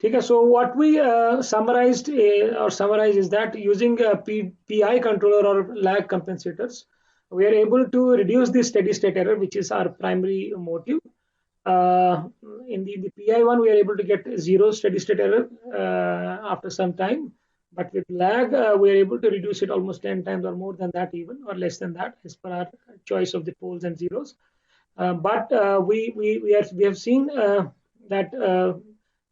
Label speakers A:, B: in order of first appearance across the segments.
A: Okay, so what we summarized is that using PI controller or lag compensators, we are able to reduce the steady state error, which is our primary motive. In the PI one, we are able to get zero steady state error after some time, but with lag, we are able to reduce it almost 10 times or more than that, even or less than that, as per our choice of the poles and zeros. But we have seen that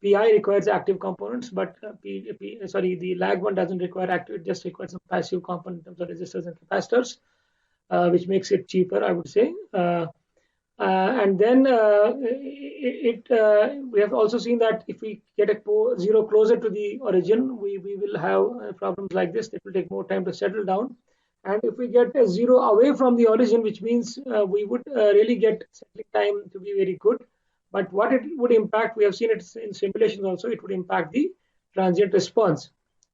A: PI requires active components, but the lag one doesn't require active; it just requires some passive component in terms of resistors and capacitors, which makes it cheaper, I would say. And then we have also seen that if we get a zero closer to the origin, we will have problems like this. It will take more time to settle down. And if we get a zero away from the origin, which means we would really get settling time to be very good. But what it would impact, we have seen it in simulations also, it would impact the transient response.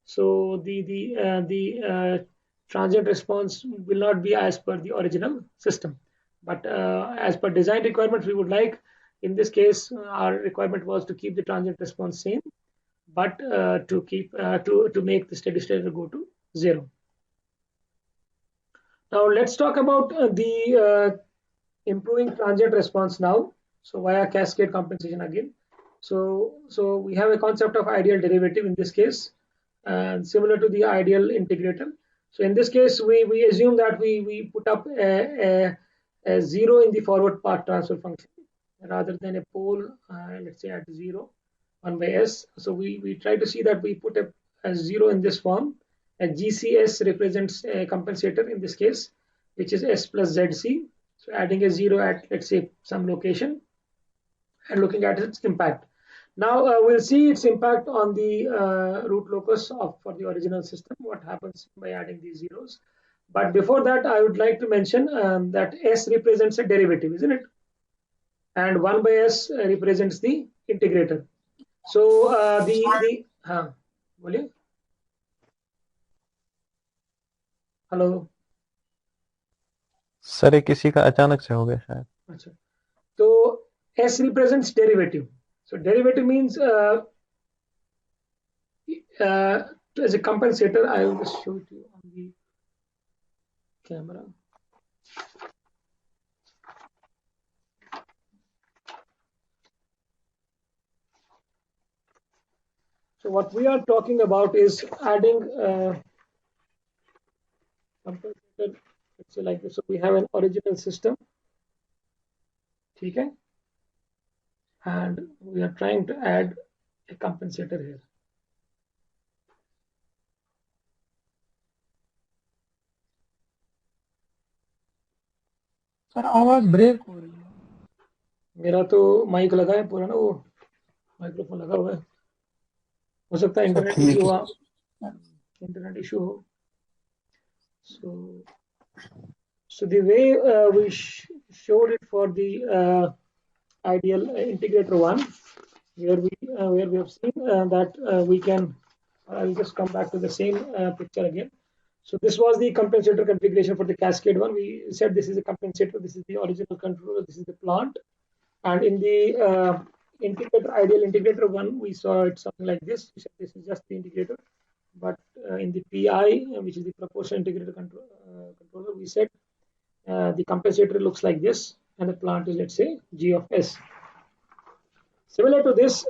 A: So the transient response will not be as per the original system. But as per design requirements, we would like, in this case, our requirement was to keep the transient response same, but to make the steady state go to zero. Now let's talk about the improving transient response now. So via cascade compensation again. So we have a concept of ideal derivative in this case, similar to the ideal integrator. So in this case, we assume that we put up a zero in the forward path transfer function rather than a pole, let's say at 0, 1 by s. So we try to see that we put a zero in this form. A GCS represents a compensator in this case, which is S plus ZC. So adding a zero at, let's say, some location and looking at its impact. Now we'll see its impact on the root locus for the original system, what happens by adding these zeros. But before that, I would like to mention that S represents a derivative, isn't it? And 1 by S represents the integrator. So बोलिए, hello
B: sir ये किसी का अचानक से हो गया शायद.
A: अच्छा, तो S represents derivative. So derivative means as a compensator, I will just show it to you on the camera. So what we are talking about is adding compensator, let's say like this. So we have an original system, okay, and we are trying to add a compensator here.
C: Sir आवाज break हो रही है.
A: मेरा तो mic लगा है पूरा ना, वो माइक्रोफोन लगा हुआ है. हो सकता है इंटरनेट इशू हुआ, इंटरनेट इशू हो. So the way we showed it for the ideal integrator one, where we have seen that we can. I'll just come back to the same picture again. So this was the compensator configuration for the cascade one. We said this is a compensator, this is the original controller, this is the plant, and in the ideal integrator one, we saw it something like this. We said this is just the integrator, but in the PI, which is the proportional integrator controller, we said the compensator looks like this, and the plant is, let's say, G of S. Similar to this,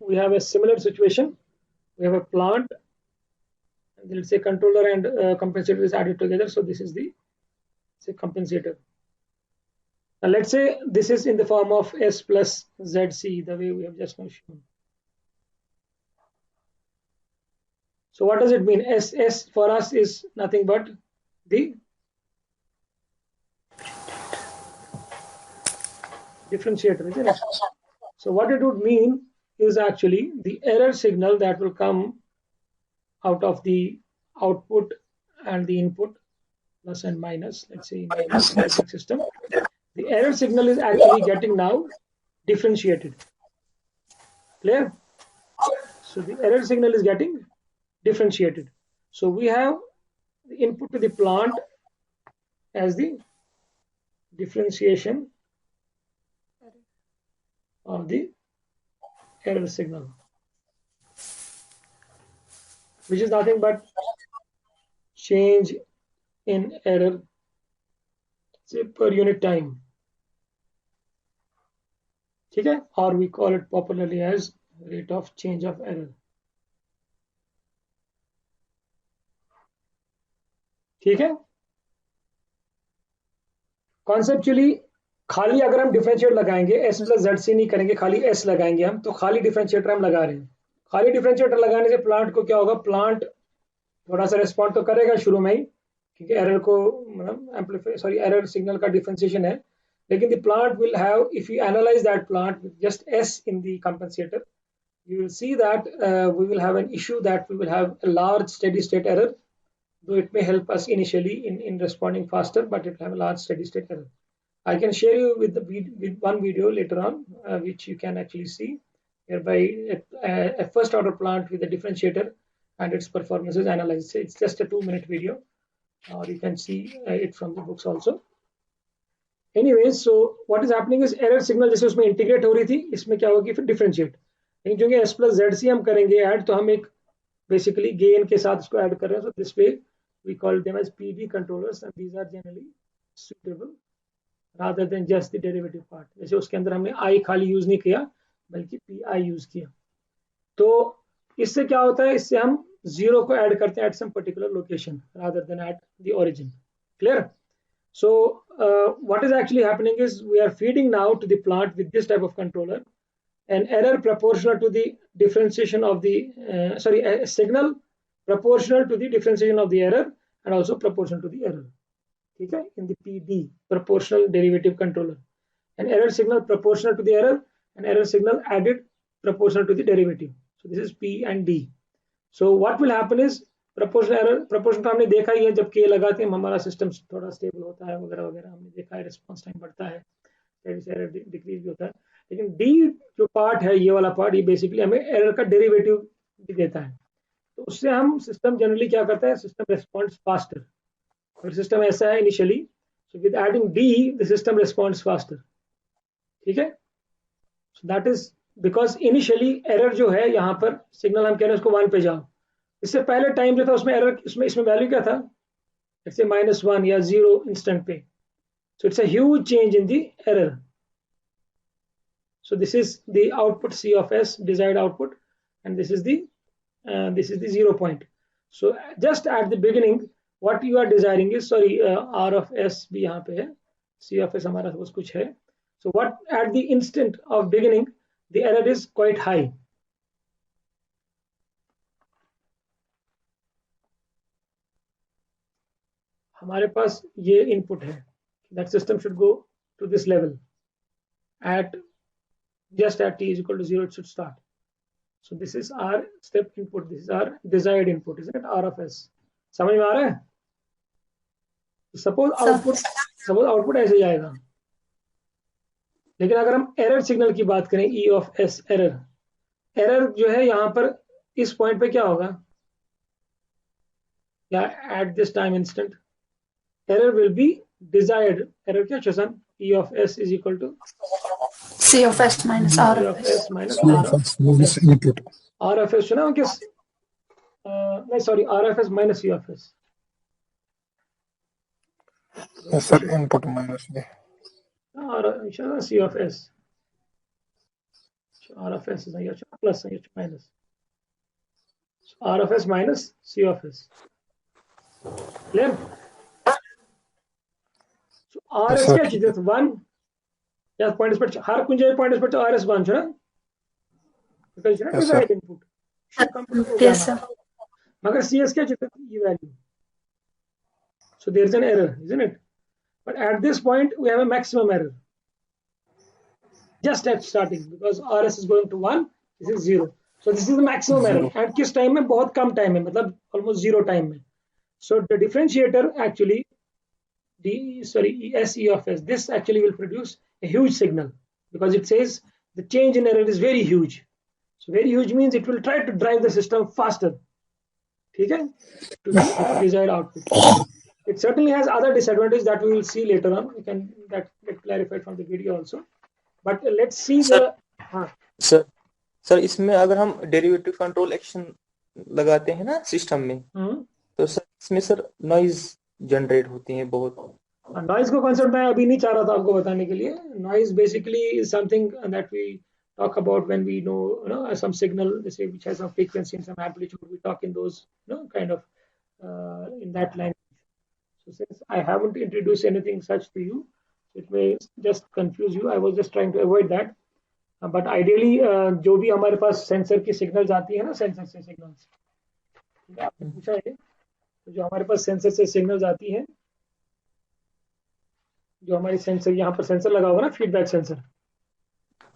A: we have a similar situation. We have a plant, and let's say controller and compensator is added together. So this is the compensator. Now let's say this is in the form of S plus ZC, the way we have just now shown. So what does it mean? S for us is nothing but the differentiator, isn't it? So what it would mean is actually the error signal that will come out of the output and the input, plus and minus, let's say in the system. The error signal is actually getting now differentiated. Clear? So the error signal is getting differentiated. So we have the input to the plant as the differentiation of the error signal. which is nothing but change in error, say per unit time. ठीक है, or we call it popularly as rate of change of error. ठीक है, conceptually खाली अगर हम differentiate लगाएंगे s plus Z C नहीं करेंगे, खाली s लगाएंगे हम, तो खाली डिफरेंशिएटर हम लगा रहे हैं। खाली डिफरेंशिएटर लगाने से प्लांट को क्या होगा, प्लांट थोड़ा सा रिस्पॉन्ड तो करेगा शुरू में ही, क्योंकि एरर को मतलब एम्पलीफाई सॉरी एरर सिग्नल का डिफरेंशिएशन है, लेकिन the plant will have, if you analyse that plant with just s in the compensator, you will see that we will have an issue that we will have a large steady state error, though it may help us initially in responding faster, but it will have a large steady state error. I can share you with one video later on, which you can actually see, whereby a first order plant with a differentiator and its performance is analyzed. It's just a 2-minute video, or you can see it from the books also. Anyways, so what is happening is error signal जैसे उसमें integrate हो रही थी, इसमें क्या होगी फिर differentiate, लेकिन क्योंकि s plus zc हम करेंगे ऐड, तो हम एक basically gain के साथ इसको ऐड कर रहे हैं, so this way we call them as PD controllers, and these are generally suitable rather than just the derivative part. जैसे उसके अंदर हमने I खाली यूज नहीं किया, बल्कि PI यूज किया, तो इससे क्या होता है, इससे हम जीरो को ऐड करते हैं at some particular location rather than at the origin. Clear? So what is actually happening is we are feeding now to the plant with this type of controller an error proportional to the differentiation of the a signal proportional to the differentiation of the error and also proportional to the error. ठीक है, in the PD, proportional derivative controller, an error signal proportional to the error, an error signal added proportional to the derivative. So this is P and D. So what will happen is proportional error, proportional तो हमने देखा ही है, जब K लगाते हैं हमारा system थोड़ा stable होता है वगैरह वगैरह, हमने देखा है, रिस्पॉन्स टाइम बढ़ता है, एरर डिक्रीज भी होता है, लेकिन D जो पार्ट है, ये वाला पार्ट, ये बेसिकली हमें एरर का डेरिवेटिव भी देता है, तो उससे हम सिस्टम जनरली क्या करता है, सिस्टम रिस्पॉन्ड्स फास्टर। अगर सिस्टम ऐसा है initially, so with adding D the system responds faster. ठीक है, so that is because initially error जो है यहाँ पर सिग्नल हम कह रहे हैं उसको 1 पे जाओ, इससे पहले टाइम जो था उसमें एरर, इसमें वैल्यू क्या था, let's say -1 या 0 इंस्टेंट पे, so it's a huge change in the error. So this is the output C of S, desired output, and this is the 0 point. So just at the beginning what you are desiring is, sorry, R of S भी यहाँ पे है, C of S हमारा सब कुछ है, so what at the instant of beginning the error is quite high. हमारे पास ये इनपुट है, that system should go to this level at just at t is equal to 0 it should start. So this is our step input, this is our desired input, isn't it, R of S. समझ में आ रहा है? Suppose output ऐसे जाएगा, लेकिन अगर हम error signal की बात करें, E of S एरर जो है यहाँ पर इस पॉइंट पे क्या होगा, या at this time instant error will be desired error, क्या चसन, E of S is equal to
C: C of S minus R of S
A: minus
D: input.
A: R of S सुना किस, नहीं sorry, R of S minus C of S.
D: Yes, sir, input minus D.
A: Or C of S. R of S is plus minus. So R of S minus C of S. Clear? So R is क्या चीज़ है, तो 1 या point पर हर कुछ point पर तो R is 1 है ना, because it is right input.
C: Yes sir.
A: मगर C is क्या चीज़ है, ये value. So there is an error, isn't it? But at this point we have a maximum error just at starting, because RS is going to 1, this is 0. So this is the maximum error. And किस time में, बहुत कम time में, मतलब almost 0 time में. So the differentiator actually, SE of S, this actually will produce a huge signal, because it says the change in error is very huge. So very huge means it will try to drive the system faster, ठीक है, to the desired output. It certainly has other disadvantages that we will see later on. We can get clarified from the video also. But let's see
E: sir इसमें अगर हम derivative control action लगाते हैं ना system में, तो sir इसमें sir noise generate होती है बहुत।
A: नॉइज का कॉन्सेप्ट मैं अभी नहीं चाह रहा था आपको बताने के लिए. Noise basically is something that we talk about when we know, some signal, say, which has some frequency and some amplitude. We talk in those, kind of in that language. So since I haven't introduced anything such to you, it may just confuse you. I was just trying to avoid that. But ideally, जो भी हमारे पास sensor की signals आती है ना, sensor से signals, आपने पूछा है, तो जो हमारे पास सेंसर से सिग्नल्स आती है, जो हमारी सेंसर, यहाँ पर सेंसर लगा होगा ना, फीडबैक सेंसर.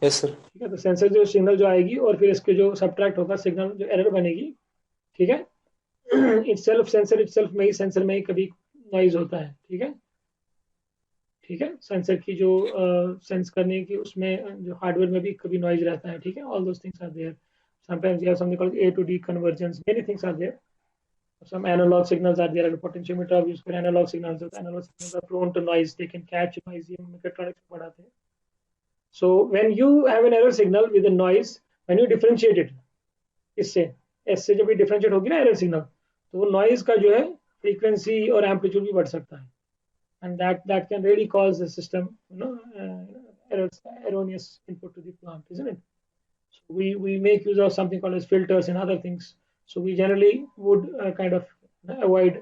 E: Yes sir.
A: ठीक है, तो सेंसर जो सिग्नल जो आएगी और फिर इसके जो सब्ट्रैक्ट होगा सिग्नल, जो एरर बनेगी, ठीक है, इटसेल्फ सेंसर इटसेल्फ में ही, सेंसर में ही कभी नॉइज होता है. ठीक है, ठीक है, सेंसर की जो सेंस करने की उसमें जो हार्डवेयर में भी कभी नॉइज रहता है. ठीक है, all those things are there. Sometimes you have something called A to D convergence. Many things are there. Some analog signals are there. Potentiometer of use for analog signals. Analog signals are prone to noise. They can catch noise. ये mechatronics में पढ़ाते हैं. So when you have an error signal with a noise, when you differentiate it, इससे S से जब भी differentiate होगी ना error signal, तो वो noise का जो है frequency और amplitude भी बढ़ सकता है, and that can really cause the system, erroneous input to the plant, isn't it? So we make use of something called as filters and other things. So we generally would kind of avoid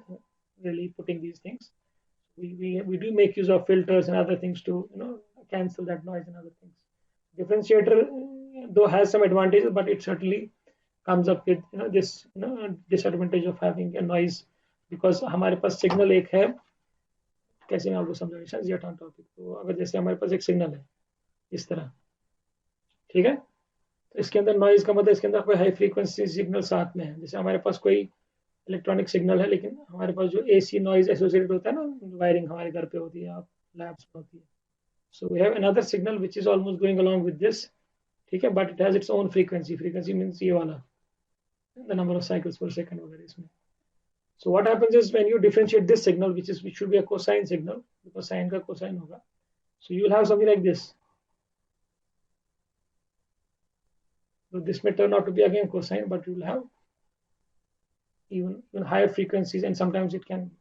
A: really putting these things. We do make use of filters and other things to cancel that noise and other things. Differentiator though has some advantages, but it certainly comes up with this disadvantage of having a noise, because हमारे पास signal एक है. कैसे मैं आपको समझाऊं ये topic. तो अगर जैसे हमारे पास एक सिग्नल है इस तरह, ठीक है, तो इसके अंदर नॉइज का मतलब इसके अंदर कोई हाई फ्रीक्वेंसी सिग्नल साथ में है. जैसे हमारे पास कोई इलेक्ट्रॉनिक सिग्नल है, लेकिन हमारे पास जो AC नॉइज एसोसिएटेड होता है ना, वायरिंग हमारे घर पे होती है, आप लैब्स में होती है. So we have another signal which is almost going along with this, ठीक है, but it has its own frequency. Frequency means ये वाला, the number of cycles per second वगैरह इसमें. So what happens is when you differentiate this signal, which should be a cosine signal, because sine का cosine होगा, so you will have something like this. So this may turn out to be again cosine, but you will have even higher frequencies, and sometimes it can,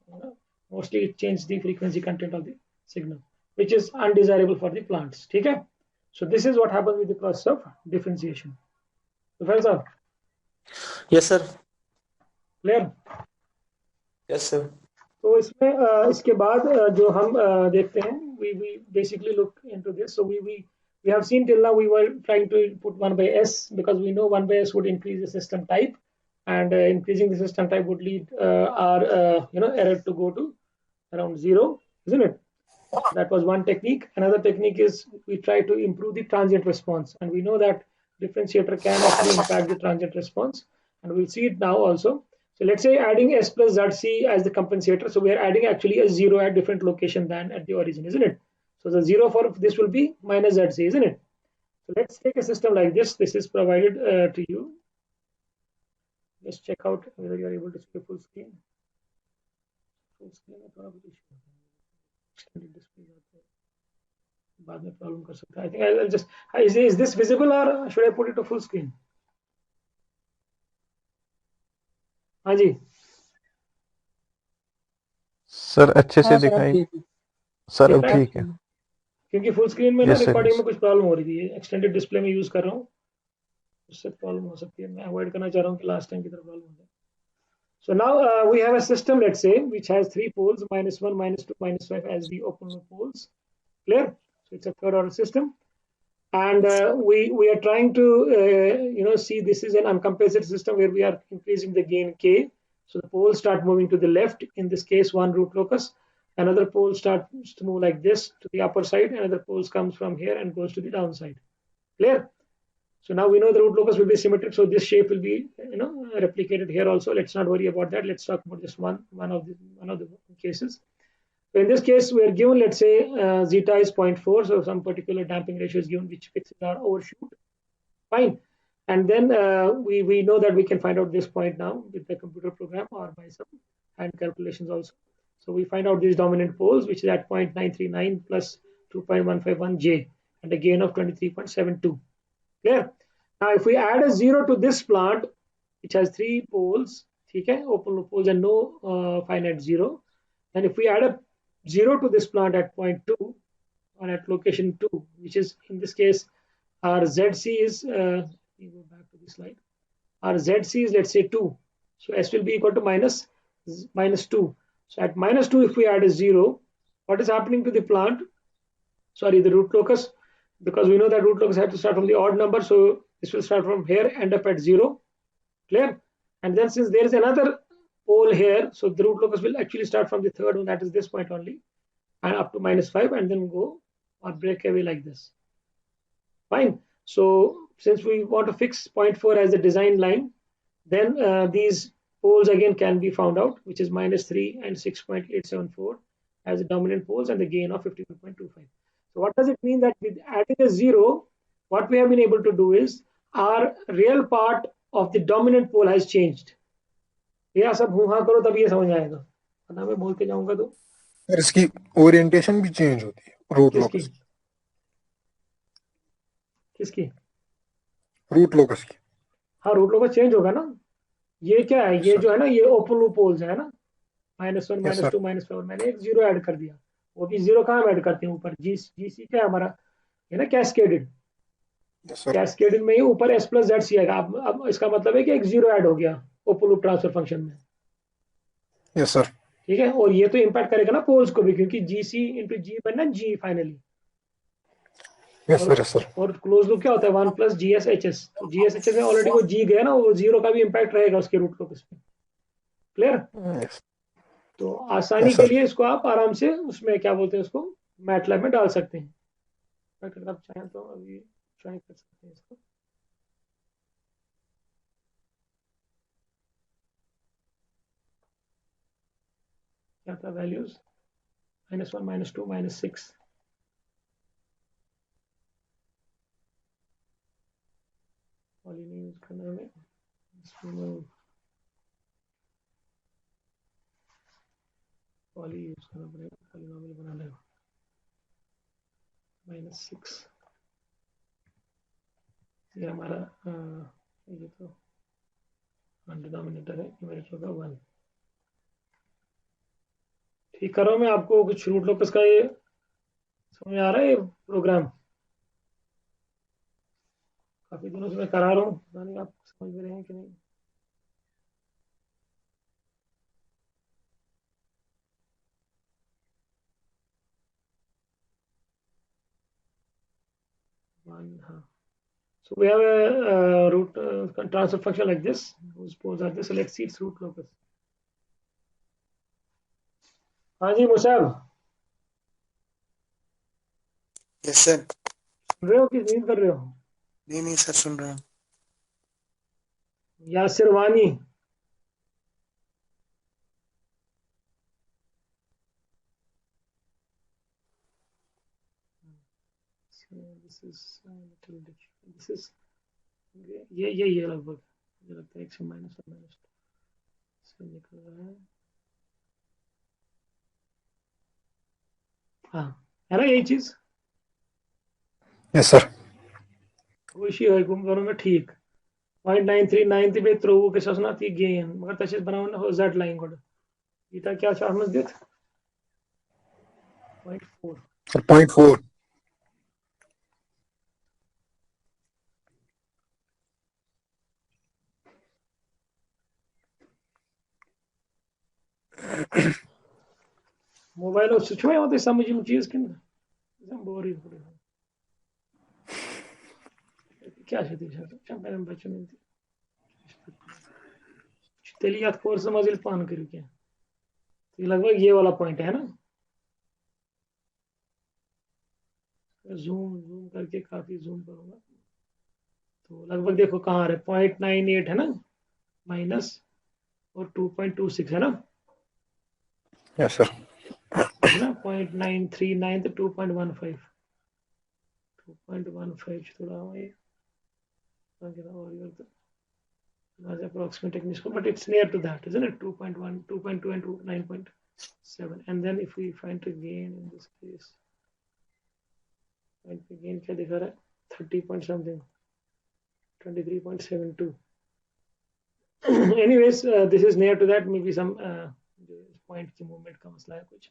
A: mostly it changes the frequency content of the signal, which is undesirable for the plants. ठीक है? So this is what happens with the process of differentiation. Professor?
E: Yes sir.
A: Clear?
E: Yes sir.
A: तो इसमें इसके बाद जो हम देखते हैं, we basically look into this. So we have seen till now we were trying to put 1 by S, because we know 1 by S would increase the system type, and increasing the system type would lead our error to go to around 0, isn't it? That was one technique. Another technique is we try to improve the transient response, and we know that differentiator can actually impact the transient response, and we'll see it now also. So let's say adding S plus ZC as the compensator. So we are adding actually a 0 at different location than at the origin, isn't it? So the 0 for this will be minus ZC, isn't it? So let's take a system like this. This is provided to you. Just check out whether you are able to see full screen. Full screen में थोड़ा कुछ issue है. Extended display जाता है. बाद में problem कर सकता है. I think I'll just. Is this visible, or should I put it to full screen? हाँ जी.
B: सर अच्छे से दिखाई. सर अब ठीक है.
A: क्योंकि फुल स्क्रीन में ना रिकॉर्डिंग में कुछ प्रॉब्लम हो रही है. एक्सटेंडेड डिस्प्ले में यूज कर रहा हूँ, उससे प्रॉब्लम हो सकती है. मैं अवॉइड करना चाह रहा हूँ कि लास्ट टाइम की तरह प्रॉब्लम हो जाए. So now we have a system, let's say, which has 3 poles, -1, -2, -5 as the open loop poles. Clear? So it's a third order system, and we are trying to see this is an uncompensated system where we are increasing the gain K. So the poles start moving to the left. In this case, one root locus. Another pole starts to move like this to the upper side. Another pole comes from here and goes to the downside. Clear? So now we know the root locus will be symmetric, so this shape will be replicated here also. Let's not worry about that. Let's talk about just one of the cases. So in this case, we are given, let's say, zeta is 0.4, so some particular damping ratio is given which fixes our overshoot. Fine. And then we know that we can find out this point now with the computer program or by some hand calculations also. So we find out these dominant poles, which is at 0.939 plus 2.151 J, and a gain of 23.72. Clear? Now, if we add a 0 to this plant, which has 3 poles, okay, open loop poles and no finite zero. And if we add a 0 to this plant at point 2 or at location 2, which is in this case our ZC is, let me go back to the slide. Our ZC is, let's say, 2. So S will be equal to minus 2. So at minus 2, if we add a 0, what is happening to the plant? Sorry, the root locus, because we know that root locus has to start from the odd number. So this will start from here, end up at 0. Clear? And then since there is another pole here, so the root locus will actually start from the third one, that is this point only, and up to minus 5, and then go or break away like this. Fine. So since we want to fix 0.4 as the design line, then these poles again can be found out, which is minus 3 and 6.874 as the dominant poles and the gain of 52.25. So what does it mean that with adding a 0, what we have been able to do is our real part of the dominant pole has changed. या सब हुआ करो तब ये समझ आएगा, वरना मैं बोलते जाऊंगा तो
D: इसकी ओरिएंटेशन भी चेंज होती है रूट
A: किसकी
D: लोकस
A: किसकी
D: रूट लोकस की।
A: हाँ, रूट लोकस चेंज होगा ना। ये क्या है, ये जो है ना, ये ओपन लूप पोल्स है ना, -1 -2 -4, मैंने एक 0 ऐड कर दिया। वो भी 0 कहाँ ऐड करते हैं, ऊपर जीसी क्या है हमारा, है ना, कैस्केडेड। कैस्केडेड में ही ऊपर S + ZC आएगा। अब इसका मतलब है कि एक 0 ऐड हो गया ओपन लूप ट्रांसफर फंक्शन में।
D: यस सर,
A: ठीक है, और ये तो इम्पैक्ट करेगा ना पोल्स को भी, क्योंकि GC × G बनना G finally.
D: Yes sir, yes sir.
A: और क्लोज लूप क्या होता है, 1 + GSHS। तो GSHS में ऑलरेडी वो G गया ना, वो 0 का भी इम्पैक्ट रहेगा उसके रूट लूप पे। क्लियर? तो आसानी के लिए इसको आप आराम से उसमें क्या बोलते हैं, उसको मैटलैब में डाल सकते हैं। अगर आप चाहें तो अभी ट्राई कर सकते हैं इसको। क्या था वैल्यूज, -1 -2 -6। पॉली नहीं यूज करना है हमें, पॉली यूज करना पड़ेगा, पॉलिनोमियल बना लेगा। -6 ये हमारा ये तो डिनोमिनेटर है, न्यूमरेटर होगा 1। ठीक कर रहा हूँ मैं आपको, कुछ रूट लोकस का ये समझ आ रहा है ये प्रोग्राम। काफी दिनों से मैं करा रहा हूँ, पता नहीं आप समझ में रहे हैं कि नहीं। हाँ, so we have a root transfer function like this whose poles are this. So let's see its root locus. हाँ जी मुसाब,
F: यस सर।
A: सुन रहे हो कि नींद कर रहे हो?
F: नहीं सर, सुन रहा हूँ।
A: यासिर वानी, this is a little different. This is ये लगभग मुझे लगता है 1 से -1 -2 से निकल रहा है। हाँ, है ना यही चीज?
D: Yes sir.
A: वशी है गुम करो में ठीक 0.939 पे त्रोवू के ससना थी गेन, मगर तशेस बनावन हो Z लाइन कोड इटा क्या चाहमस दित 0.4
D: सर 0.4
A: मोबाइल और स्विच में होते समझ में चीज कि बोरी क्या शती चंपन बच्चों में तेलियात कोर्स मजिल पान करी क्या, तो लगभग ये वाला पॉइंट है ना। जूम करके काफी जूम करूंगा तो लगभग देखो कहाँ आ रहा है, 0.98 है ना माइनस और 2.26 है ना।
D: Yes sir.
A: है ना 0.939 तो 2.15 थोड़ा ये और approximate techniques, but it's near to that, isn't it? 2.1, 2.2 and 9.7. And then if we find the gain in this case, find the gain क्या दिखा रहा है 30 point something 23.72 anyways, this is near to that, maybe some point की movement का मसला है कुछ,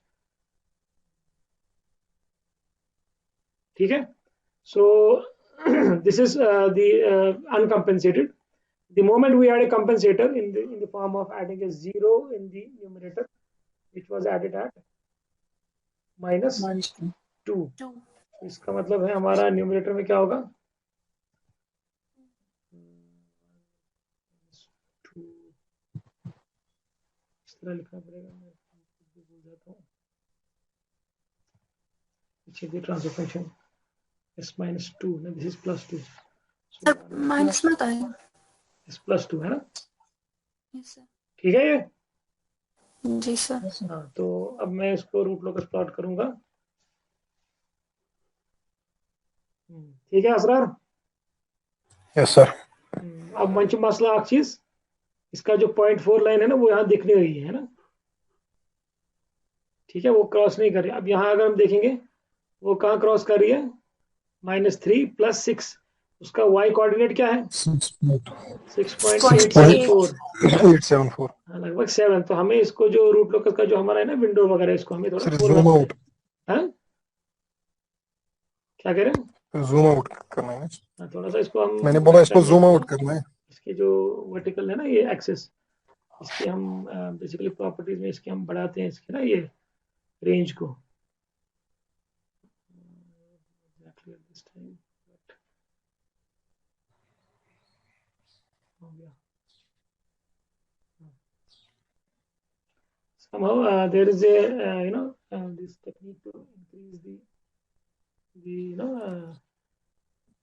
A: ठीक है. So this is the uncompensated. The moment we add a compensator in the form of adding a 0 in the numerator, which was added at minus 2. इसका मतलब है हमारा न्यूमरेटर में क्या होगा, 2. इस तरह लिखना पड़ेगा, मैं भूल जाता हूँ. पीछे transfer function s minus 2, no, this is plus 2.
C: Sir minus मत आएगा,
A: s plus 2 है ना.
C: Yes sir.
A: ठीक है ये.
C: जी सर.
A: हाँ, तो अब मैं इसको रूट लोकस प्लॉट करूंगा. ठीक है असरार.
D: Yes sir.
A: अब मंच मसला एक चीज, इसका जो 0.4 लाइन है ना वो यहाँ दिख नहीं रही है ना, ठीक है, वो क्रॉस नहीं कर रही. अब यहाँ अगर हम देखेंगे वो कहाँ क्रॉस कर रही है, -3 + 6. उसका y कोऑर्डिनेट क्या है, 6.874, लगभग 7. तो हमें इसको जो रूट लोकस का जो हमारा है ना विंडो वगैरह, इसको हमें थोड़ा
D: जूम आउट.
A: क्या कह रहे हैं,
D: जूम आउट करना है.
A: थोड़ा सा इसको हम,
D: मैंने बोला इसको जूम आउट करना है.
A: इसकी जो वर्टिकल है ना ये एक्सिस, इसकी हम बेसिकली प्रॉपर्टीज में इसकी हम बढ़ाते हैं इसकी ना ये रेंज को. Somehow there is a this technique to increase the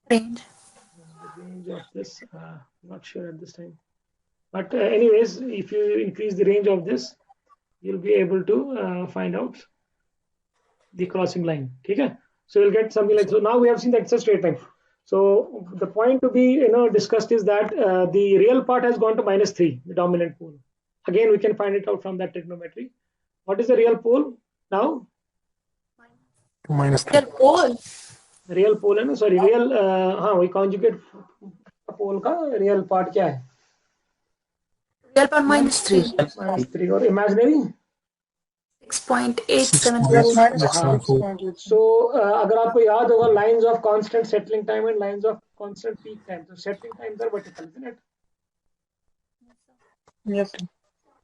C: range.
A: The range of this. Not sure at this time, but anyways, if you increase the range of this, you'll be able to find out the crossing line. Okay, so you'll get something like so. Now we have seen that it's a straight line. So the point to be discussed is that the real part has gone to -3, the dominant pole. Again, we can find it out from that trigonometry. What is the real pole now?
D: -3.
C: pole.
A: Real pole है ना, sorry, real हाँ वही conjugate pole का real part क्या है?
C: Real part -3.
A: -3 और imaginary
C: 6.874.
A: So अगर आपको याद होगा lines of constant settling time and lines of constant peak time. So settling times are vertical, isn't it?
E: Yes.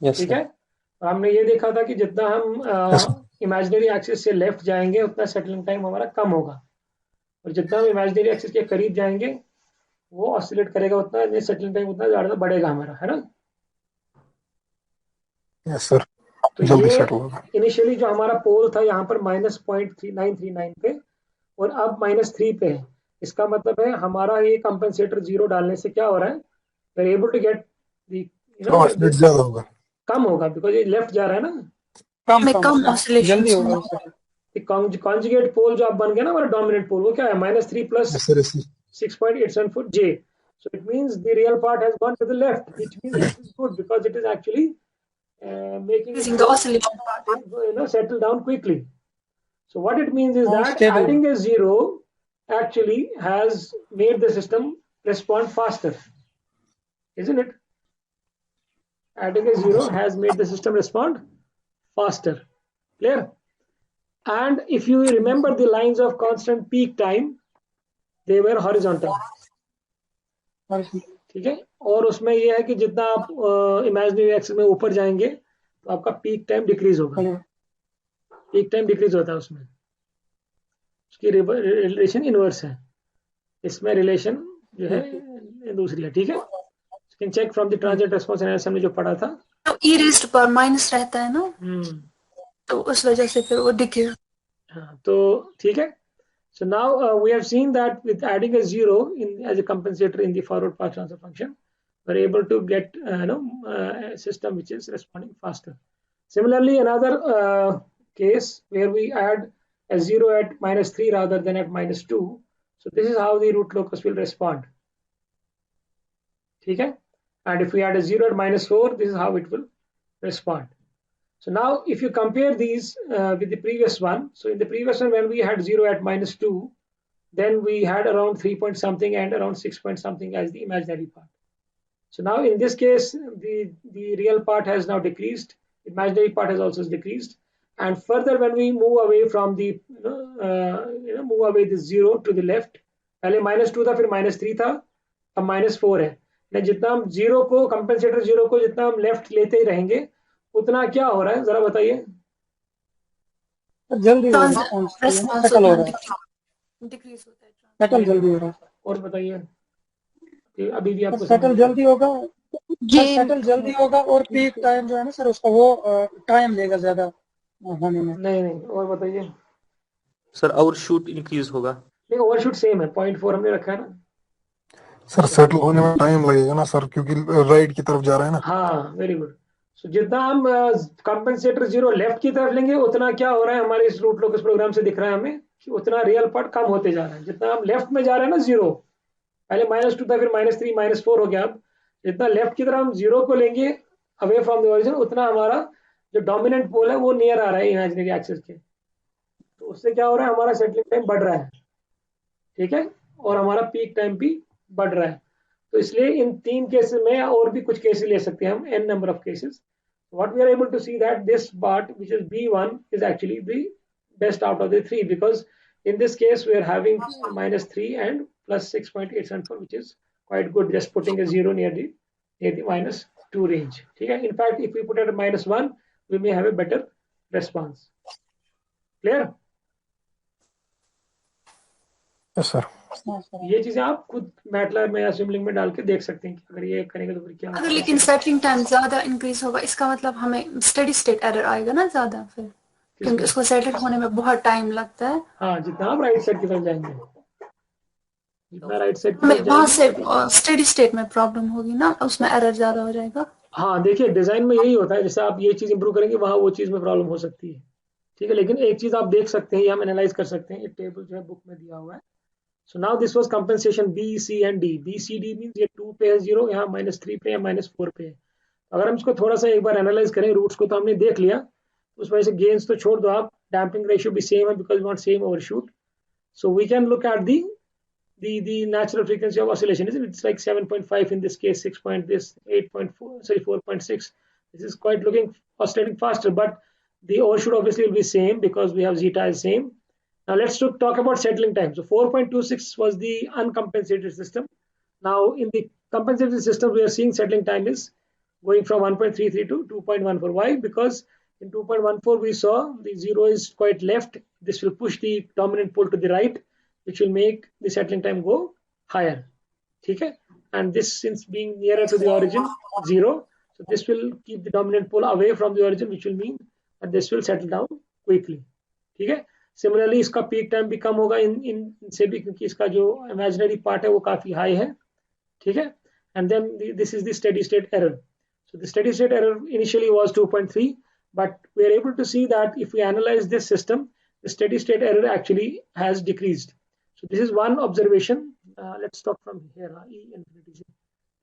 A: ठीक है. हमने ये देखा था कि जितना हम इमेजिनरी एक्सिस से लेफ्ट जाएंगे उतना सेटलिंग टाइम हमारा कम होगा, और जितना हम इमेजिनरी एक्सिस के करीब जाएंगे वो ऑसिलेट करेगा उतना सेटलिंग टाइम उतना ज्यादा बढ़ेगा हमारा, है ना.
D: Yes sir.
A: तो ये इनिशियली जो हमारा पोल था यहाँ पर -0.3939 पे और अब -3 पे है. इसका मतलब है हमारा ये कंपेंसेटर 0 डालने से क्या हो रहा है, we are able to get
D: ज्यादा होगा,
A: कम होगा, बिकॉज ये लेफ्ट जा रहा है ना,
C: कम ऑसिलेशन
E: जल्दी होगा.
A: कॉन्जुगेट पोल जो आप बन गया ना हमारा डोमिनेंट पोल, वो क्या है -3 + 6.874 J. So it means the real part has gone to the left, which means it is good because it is actually making it
C: the oscillation part.
A: Settle down quickly. So what it means is that
E: stable.
A: adding a 0 actually has made the system respond faster, isn't it? Adding a 0 has made the system respond faster. Clear? And if you remember the lines of constant peak time, they were horizontal. ठीक है. और उसमें ये है कि जितना आप imaginary axis में ऊपर जाएंगे तो आपका पीक टाइम डिक्रीज होगा. पीक टाइम डिक्रीज होता है उसमें, उसकी रिलेशन इनवर्स है, इसमें रिलेशन जो है दूसरी है. ठीक है. You can check from the transient response analysis हमने जो पढ़ा था,
C: तो e raised पर माइनस रहता है ना, तो उस वजह से फिर वो दिखे.
A: हाँ, तो ठीक है. So now we have seen that with adding a 0 as a compensator in the forward path transfer function, we're able to get a system which is responding faster. Similarly, another case where we add a 0 at -3 rather than at -2. So this is how the root locus will respond. ठीक है. And if we add a 0 at -4, this is how it will respond. So now if you compare these with the previous one, so in the previous one when we had 0 at -2, then we had around 3 point something and around 6 point something as the imaginary part. So now in this case, the real part has now decreased, imaginary part has also decreased, and further when we move away from the move away this 0 to the left, पहले -2 था, फिर -3 था, अब -4 है। जितना हम zero को compensator zero को जितना हम लेफ्ट लेते ही रहेंगे उतना क्या हो रहा है जरा बताइए।
G: जल्दी हो रहा है, सेटल हो रहा है,
C: डिक्रीज होता है,
G: सेटल जल्दी हो रहा है।
A: और बताइए कि अभी भी आपको
G: सेटल जल्दी होगा, सेटल जल्दी होगा और पीक टाइम जो है ना सर उसका वो टाइम लेगा ज्यादा होने में।
A: नहीं और बताइए
E: सर ओवरशूट इंक्रीज होगा।
A: नहीं ओवरशूट सेम है 0.4 हमने रखा है ना
D: सर। सेटल होने में टाइम लगेगा ना सर, क्योंकि राइट की तरफ जा रहा है ना।
A: हाँ वेरी गुड। सो जितना हम कंपेंसेटर जीरो लेफ्ट की तरफ लेंगे उतना क्या हो रहा है हमारे इस रूट लोकस प्रोग्राम से दिख रहा है हमें कि उतना रियल पार्ट कम होते जा रहा है। जितना हम लेफ्ट में जा रहे हैं ना जीरो, पहले -2 था, फिर -3 -4 हो गया। अब जितना लेफ्ट की तरफ हम जीरो को लेंगे अवे फ्रॉम द ओरिजिन उतना हमारा जो डोमिनेंट पोल है वो नियर आ रहा है इमेजिनरी एक्सिस के। तो उससे क्या हो रहा है हमारा सेटलिंग टाइम बढ़ रहा है, ठीक है, और हमारा पीक टाइम भी बढ़ रहा है। तो इसलिए इन तीन केसेस में और भी कुछ केसेस ले सकते हैं हम, n number of cases. What we are able to see that this part which is B1 is actually the best out of the three, because in this case we are having -3 and plus 6.874, which is quite good, just putting a 0 near the -2 range. Okay? In fact, if we put it at -1 we may have a better response. Clear?
D: Yes sir.
A: ये चीजें आप खुद MATLAB में या Simulink में डाल के देख सकते हैं कि अगर ये करेंगे तो फिर क्या
C: अगर लेकिन सेटलिंग टाइम ज्यादा इंक्रीज होगा इसका मतलब हमें स्टेडी स्टेट एरर आएगा ना ज्यादा, फिर क्योंकि उसको सेटल होने में बहुत टाइम लगता है।
A: हाँ जितना आप राइट साइड की तरफ जाएंगे, जितना राइट साइड की
C: हमें
A: तरफ
C: वहां
A: जाएंगे
C: से स्टेडी स्टेट में प्रॉब्लम होगी ना, उसमें एरर ज्यादा हो जाएगा।
A: हाँ देखिए डिजाइन में यही होता है, जैसे आप ये चीज इंप्रूव करेंगे वहां वो चीज में प्रॉब्लम हो सकती है, ठीक है। लेकिन एक चीज आप देख सकते हैं, ये हम एनालाइज कर सकते हैं, एक टेबल जो है बुक में दिया हुआ है। So now this was compensation B C and D. B C D means ये 2 पे है 0, यहाँ -3 पे या -4 पे है। अगर हम इसको थोड़ा सा एक बार एनालाइज करें, रूट्स को तो हमने देख लिया, उस वजह से गेन्स तो छोड़ दो आप, डैम्पिंग रेशियो भी सेम है because we want same overshoot. So we can look at the natural frequency of oscillation, isn't it? It's like 7.5 in this case, 6 point this, 8.4, sorry 4.6. This is quite looking oscillating faster, but the overshoot obviously will be same because we have zeta is same. Now let's talk about settling time. So 4.26 was the uncompensated system. Now in the compensated system we are seeing settling time is going from 1.33 to 2.14. Why? Because in 2.14 we saw the 0 is quite left. This will push the dominant pole to the right, which will make the settling time go higher. Okay? And this, since being nearer to the origin, 0, so this will keep the dominant pole away from the origin, which will mean that this will settle down quickly. Okay? Similarly, इसका peak time भी कम होगा इनसे भी, क्योंकि इसका जो imaginary part है वो काफी high है, ठीक है। And then this is the steady state error. So the steady state error initially was 2.3, but we are able to see that if we analyze this system, the steady state error actually has decreased. So this is one observation. Let's stop from here. E infinity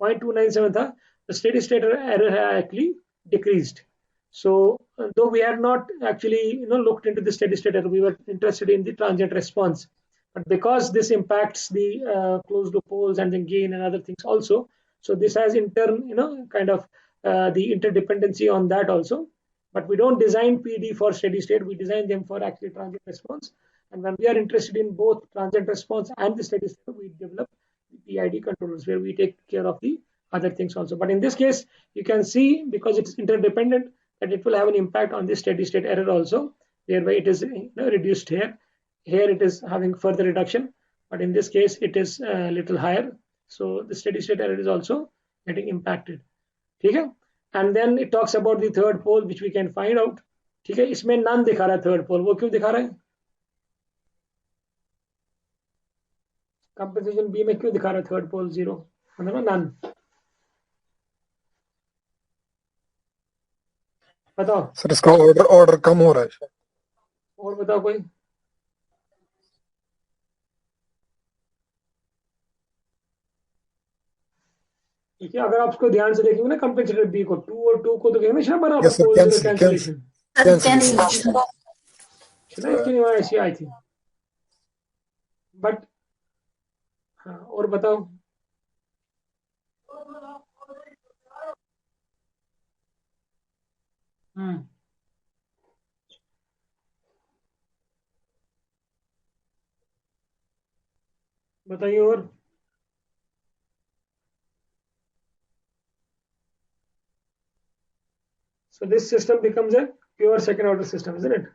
A: 0.297 था. The steady state error has actually decreased. So though we had not actually looked into the steady state error, we were interested in the transient response. But because this impacts the closed loop poles and then gain and other things also, so this has in turn kind of the interdependency on that also. But we don't design PD for steady state. We design them for actually transient response. And when we are interested in both transient response and the steady state, we develop the PID controllers where we take care of the other things also. But in this case, you can see because it's interdependent that it will have an impact on the steady state error also, whereby it is reduced here. Here it is having further reduction, but in this case it is a little higher. So the steady state error is also getting impacted. Okay? And then it talks about the third pole, which we can find out. ठीक है, इसमें none दिखा रहा है third pole, वो क्यों दिखा रहा है? कंपेंसेशन बी में क्यों दिखा रहा है थर्ड पोल 0, मतलब नन? बताओ
D: सर इसका ऑर्डर कम हो रहा है।
A: और बताओ कोई। ठीक है, अगर आप उसको ध्यान से देखेंगे ना कंपेंसेटर बी को, 2 और 2 को तो हमेशा बना कैंसिलेशन इसकी नहीं ऐसी आई थी। बट हाँ, और बताओ बताइए और। So this system becomes a pure second order system, isn't it?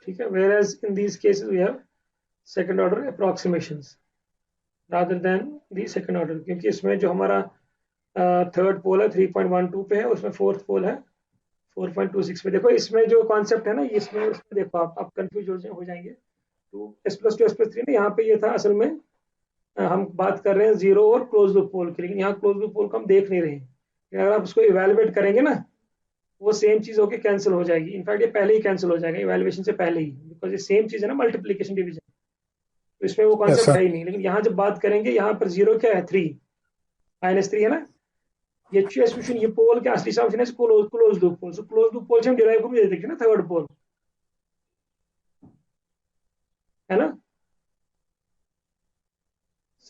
A: ठीक है, whereas in these cases we have second order approximations rather than the second order, क्योंकि इसमें जो हमारा थर्ड पोल है 3.12 पे है, उसमें फोर्थ पोल है 4.26 पे। देखो इसमें जो कॉन्सेप्ट है ना, इसमें देखो आप कंफ्यूज हो जाएंगे। तो S+2 S+3 ना, यहाँ पे ये था असल में हम बात कर रहे हैं जीरो और क्लोज लूप पोल की, लेकिन यहाँ क्लोज लूप पोल को हम देख नहीं रहे हैं। अगर आप उसको इवेलुएट करेंगे ना, वो सेम चीज होके कैंसिल हो जाएगी। इनफैक्ट ये पहले ही कैंसिल हो जाएगा इवेल्युएशन से पहले ही, बिकॉज ये सेम चीज है ना, मल्टीप्लीकेशन डिवीजन, तो इसमें वो कॉन्सेप्ट है ही नहीं। लेकिन यहाँ जब बात करेंगे, यहाँ पर जीरो क्या है, 3 -3 है ना, ये फंक्शन, ये पोल के असली फंक्शन है close loop pole. So close loop pole से हम डिराइव को भी दे देंगे ना, थर्ड पोल है ना,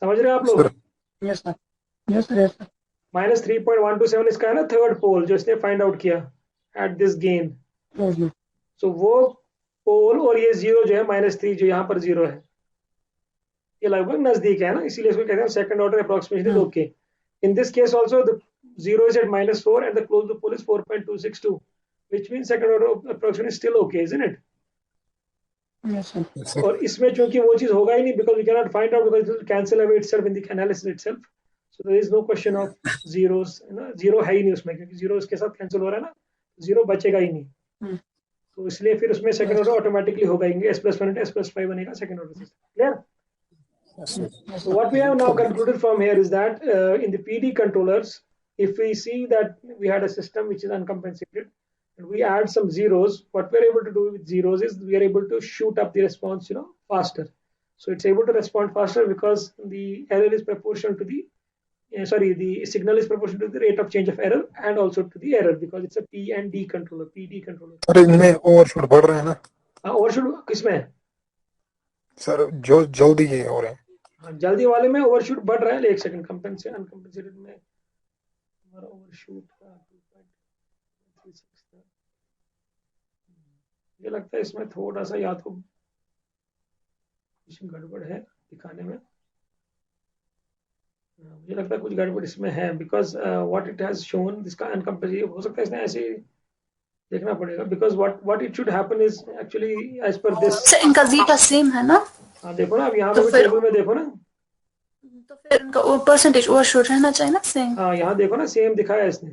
A: समझ रहे हैं आप लोग?
G: Yes sir, yes sir, yes sir.
A: -3.127 इसका है ना थर्ड पोल, जो इसने फाइंड आउट किया एट दिस गेन। सो वो पोल और ये जीरो जो है -3, जो यहाँ पर जीरो है, ये लगभग नजदीक है ना, इसीलिए इसको कहते हैं second order approximation is okay. In this case also the zero is at -4 and the close loop pole is 4.262, which means second order approximation is still okay, isn't it?
G: Yes sir.
A: और इसमें चूंकि वो चीज होगा ही नहीं, because we cannot find out, because it will cancel away itself in the analysis itself, so there is no question of zeros, है ना, zero है ही नहीं उसमें, क्योंकि जीरो इसके साथ कैंसिल हो रहा है ना, जीरो बचेगा ही नहीं। तो इसलिए फिर उसमें सेकंड ऑर्डर ऑटोमेटिकली होगा ही, S+1 S+5 बनेगा second order system. Clear? So what we have now concluded from here is that in the PD controllers, if we see that we had a system which is uncompensated and we add some zeros, what we're able to do with zeros is we are able to shoot up the response, faster. So it's able to respond faster because the error is proportional to the the signal is proportional to the rate of change of error and also to the error, because it's a P and D controller, PD controller.
D: अरे इनमें overshoot बढ़ रहे हैं ना
A: overshoot किसमें है
D: sir? जो जल्दी ये हो रहे हैं।
A: जल्दी वाले में ओवरशूट बढ़ रहा है। एक सेकंड, कंपेंसेटेड अनकंपेंसेटेड में हमारा ओवरशूट का 2.36 था। मुझे लगता है इसमें थोड़ा सा या तो गड़बड़ है दिखाने में, मुझे लगता है कुछ गड़बड़ इसमें है, because what it has shown इसका अनकंपेंसेटेड हो सकता है, इसने ऐसे ही देखना पड़ेगा, because what it should happen is actually as per this.
C: इनका जीटा सेम है ना?
A: हाँ देखो ना, अब यहाँ पे टेबल में देखो ना,
C: तो फिर इनका परसेंटेज ओवरशूट रहना चाहिए ना सेम।
A: हाँ यहाँ देखो ना, सेम दिखाया इसने।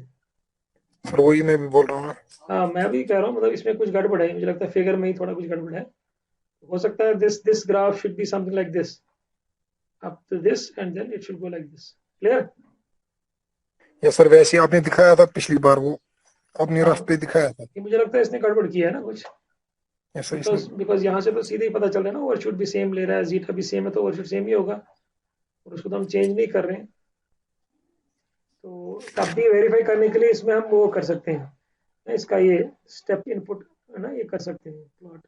D: सर वही मैं भी बोल रहा हूँ ना।
A: हाँ मैं भी कह रहा हूँ, मतलब इसमें कुछ गड़बड़ है, मुझे लगता है फिगर में ही थोड़ा कुछ गड़बड़ है। हो सकता है this graph should be something like this, up to this and then it should go like this. Clear?
D: Yeah sir वैसे आपने दिखाया था पिछली बार, वो अपनी रफ पे दिखाया था।
A: मुझे लगता है इसने गड़बड़ किया है ना कुछ, बिकॉज यहाँ से तो सीधे ही पता चल रहा है ना, ओवरशूट भी सेम ले रहा है, जीटा भी सेम है, तो ओवरशूट सेम ही होगा, और उसको तो हम चेंज नहीं कर रहे हैं। तो तब भी वेरीफाई करने के लिए इसमें हम वो कर सकते हैं, इसका ये स्टेप इनपुट है ना, ये कर सकते हैं प्लॉट।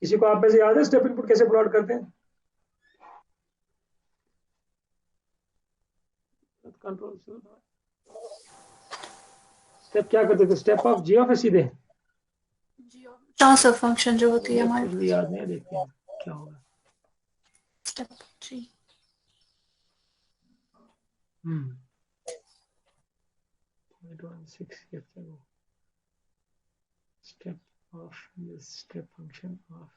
A: किसी को आप में से याद है स्टेप इनपुट कैसे प्लॉट करते हैं? कंट्रोल स्टेप क्या करते थे? स्टेप ऑफ जी ऑफ है सीधे,
C: ट्रांसफर फंक्शन जो होती है हमारे,
A: कुछ भी याद नहीं है, देखते हैं क्या होगा।
C: Step G
A: step of this step function of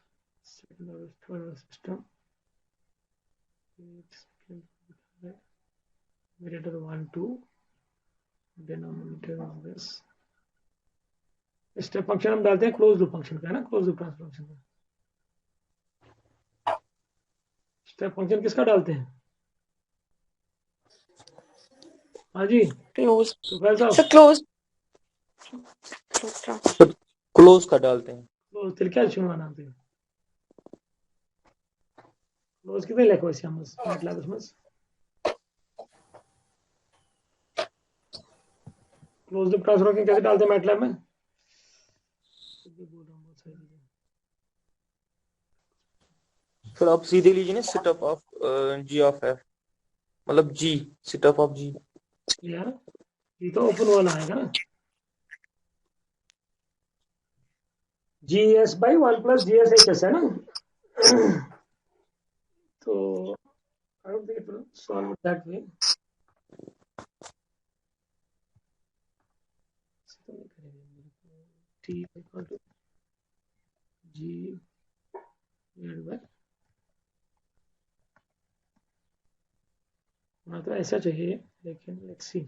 A: second order third order system, it's numerator 1 2, denominator of this step function हम डालते हैं क्लोज लूप फंक्शन का, है ना, क्लोज लूप ट्रांसफर फंक्शन का। स्टेप फंक्शन किसका डालते हैं? हाँ जी,
C: क्लोज
A: सर
C: क्लोज
E: क्लोज का डालते हैं।
A: क्लोज तेरे क्या चुनवा नाम थे? क्लोज कितने लिखो इसे हम मतलब इसमें क्लोज लूप ट्रांसफर फंक्शन कैसे डालते हैं मैटलैब में?
E: फिर आप सीधे लीजिए ना, setup of G of F, मतलब जी सेटअप ऑफ जी।
A: यार ये तो ओपन वाला आएगा ना, GS by 1 plus GSHS है ना। तो I don't think it will solve it that way. T equal to G divided by, ना तो ऐसा चाहिए, लेकिन let's see,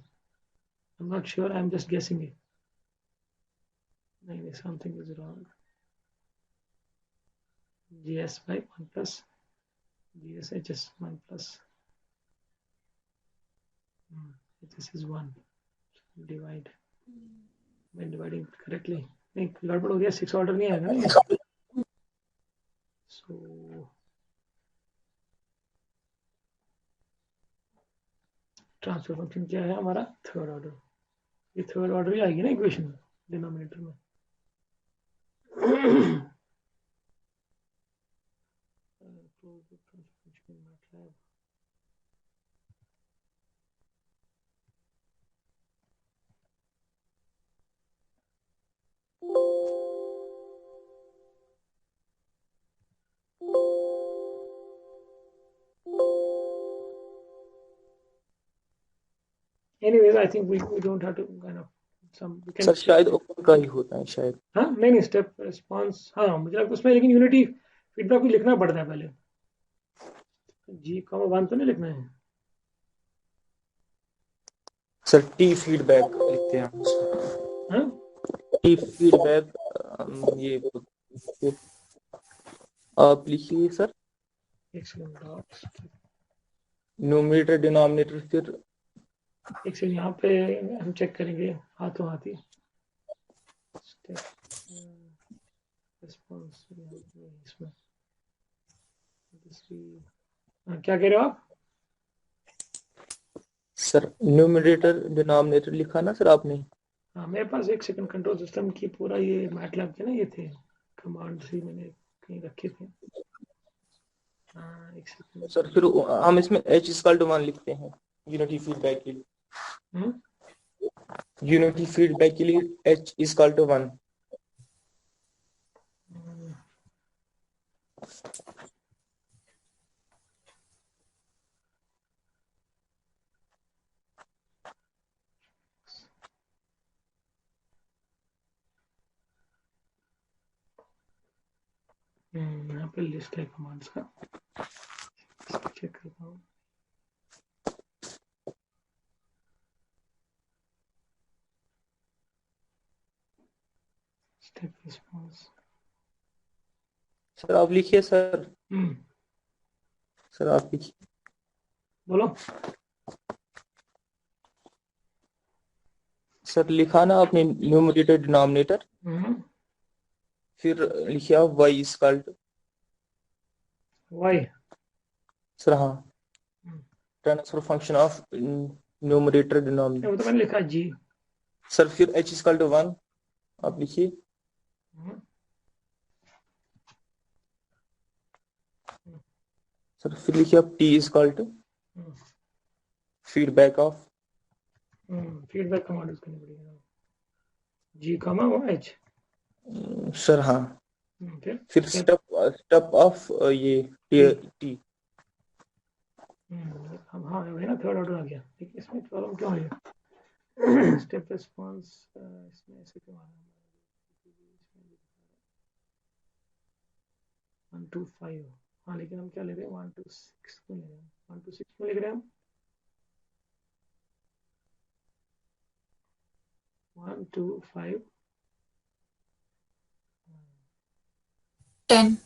A: I'm not sure, I'm just guessing it. नहीं, something is wrong. GS by 1 plus GSHS 1 plus this is 1, divide by dividing correctly. नहीं, गड़बड़ हो गया, 6 ऑर्डर नहीं आएगा ना ये। So ट्रांसफर फंक्शन क्या है हमारा, थर्ड ऑर्डर। ये थर्ड ऑर्डर ही आएगी ना इक्वेशन डिनोमिनेटर में। Anyways, I think we don't have to kind of we can
E: sir शायद ओपन का ही होता है शायद।
A: हाँ, नहीं स्टेप रिस्पॉन्स, हाँ मुझे लगता है उसमें, लेकिन यूनिटी फीडबैक को लिखना पड़ता है पहले। G,1 तो नहीं लिखना है
E: सर टी फीडबैक लिखते हैं हम उसमें।
A: हाँ?
E: टी फीडबैक ये आप लिखिए सर,
A: एक सेकंड डॉट्स,
E: न्यूमरेटर डिनोमिनेटर, फिर
A: एक सेकंड यहाँ पे हम चेक करेंगे हाथों हाथ ही। स्टेप रिस्पॉन्स इसमें क्या कह रहे हो आप?
E: सर न्यूमरेटर डिनोमिनेटर लिखा ना सर आपने?
A: हाँ, मेरे पास एक सेकंड कंट्रोल सिस्टम की पूरा ये मैटलैब के ना ये थे कमांड ही मैंने कहीं रखे थे। हाँ, एक सेकंड
E: सर फिर हम इसमें H=1 लिखते हैं यूनिटी फीडबैक के लिए। यूनिटी फीडबैक के लिए H=1।
A: यहाँ पे लिस्ट है कमांड्स का, चेक करता हूँ। स्टेप रिस्पॉन्स
E: सर आप लिखिए सर। सर आप लिखिए,
A: बोलो।
E: सर लिखा ना आपने न्यूमरेटर डिनोमिनेटर, फिर लिखिए आप y=,
A: वाई
E: सर हाँ, transfer function of numerator denominator.
A: वो तो मैंने लिखा जी।
E: सर फिर H=1 आप लिखिए। सर फिर लिखिए आप T= feedback of,
A: feedback command use करनी पड़ेगी, G, H।
E: सर हाँ, फिर स्टेप ऑफ ये T।
A: हाँ वही ना, थर्ड ऑर्डर आ गया, लेकिन इसमें प्रॉब्लम क्यों है? स्टेप रिस्पॉन्स इसमें ऐसे क्यों आ रहा है? 1 to 5, हाँ लेकिन हम क्या ले रहे हैं, 1 to 6 क्यों ले रहे हैं? 1 to 6 क्यों लिख रहे हैं हम? 1 to 5
C: 10।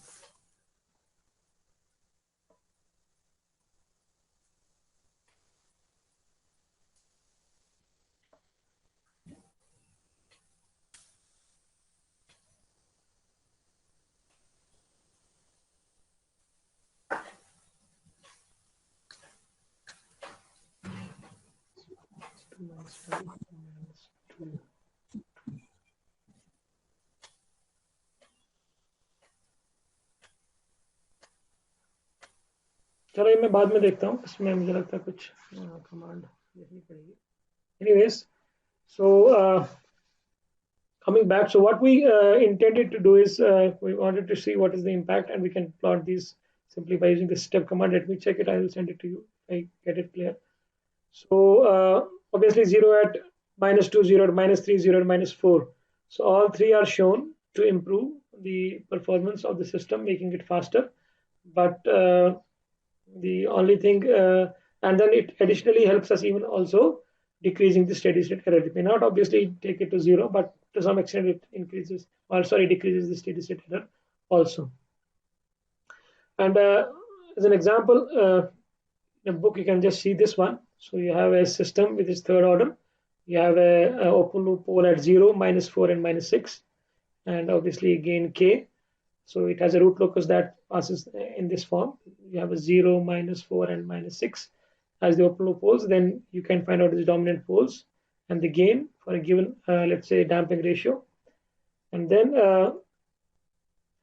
A: चलो ये मैं बाद में देखता हूँ, इसमें मुझे लगता है कुछ कमांड देखनी पड़ेगी। Anyways, So coming back, so what we intended to do is we wanted to see what is the impact, and we can plot these simply by using the step command. Let me check it. I will send it to you if I get it clear. So obviously 0 at -2, 0 at -3, 0 at -4. So all three are shown to improve the performance of the system, making it faster. But the only thing, and then it additionally helps us even also decreasing the steady state error. It may not obviously take it to 0, but to some extent it increases, or sorry, decreases the steady state error also. And as an example, in the book you can just see this one. So you have a system with its third order. You have a open loop pole at 0, -4, and -6, and obviously gain k. So it has a root locus that passes in this form. You have a 0, -4, and -6 as the open loop poles. Then you can find out the dominant poles and the gain for a given, let's say, damping ratio. And then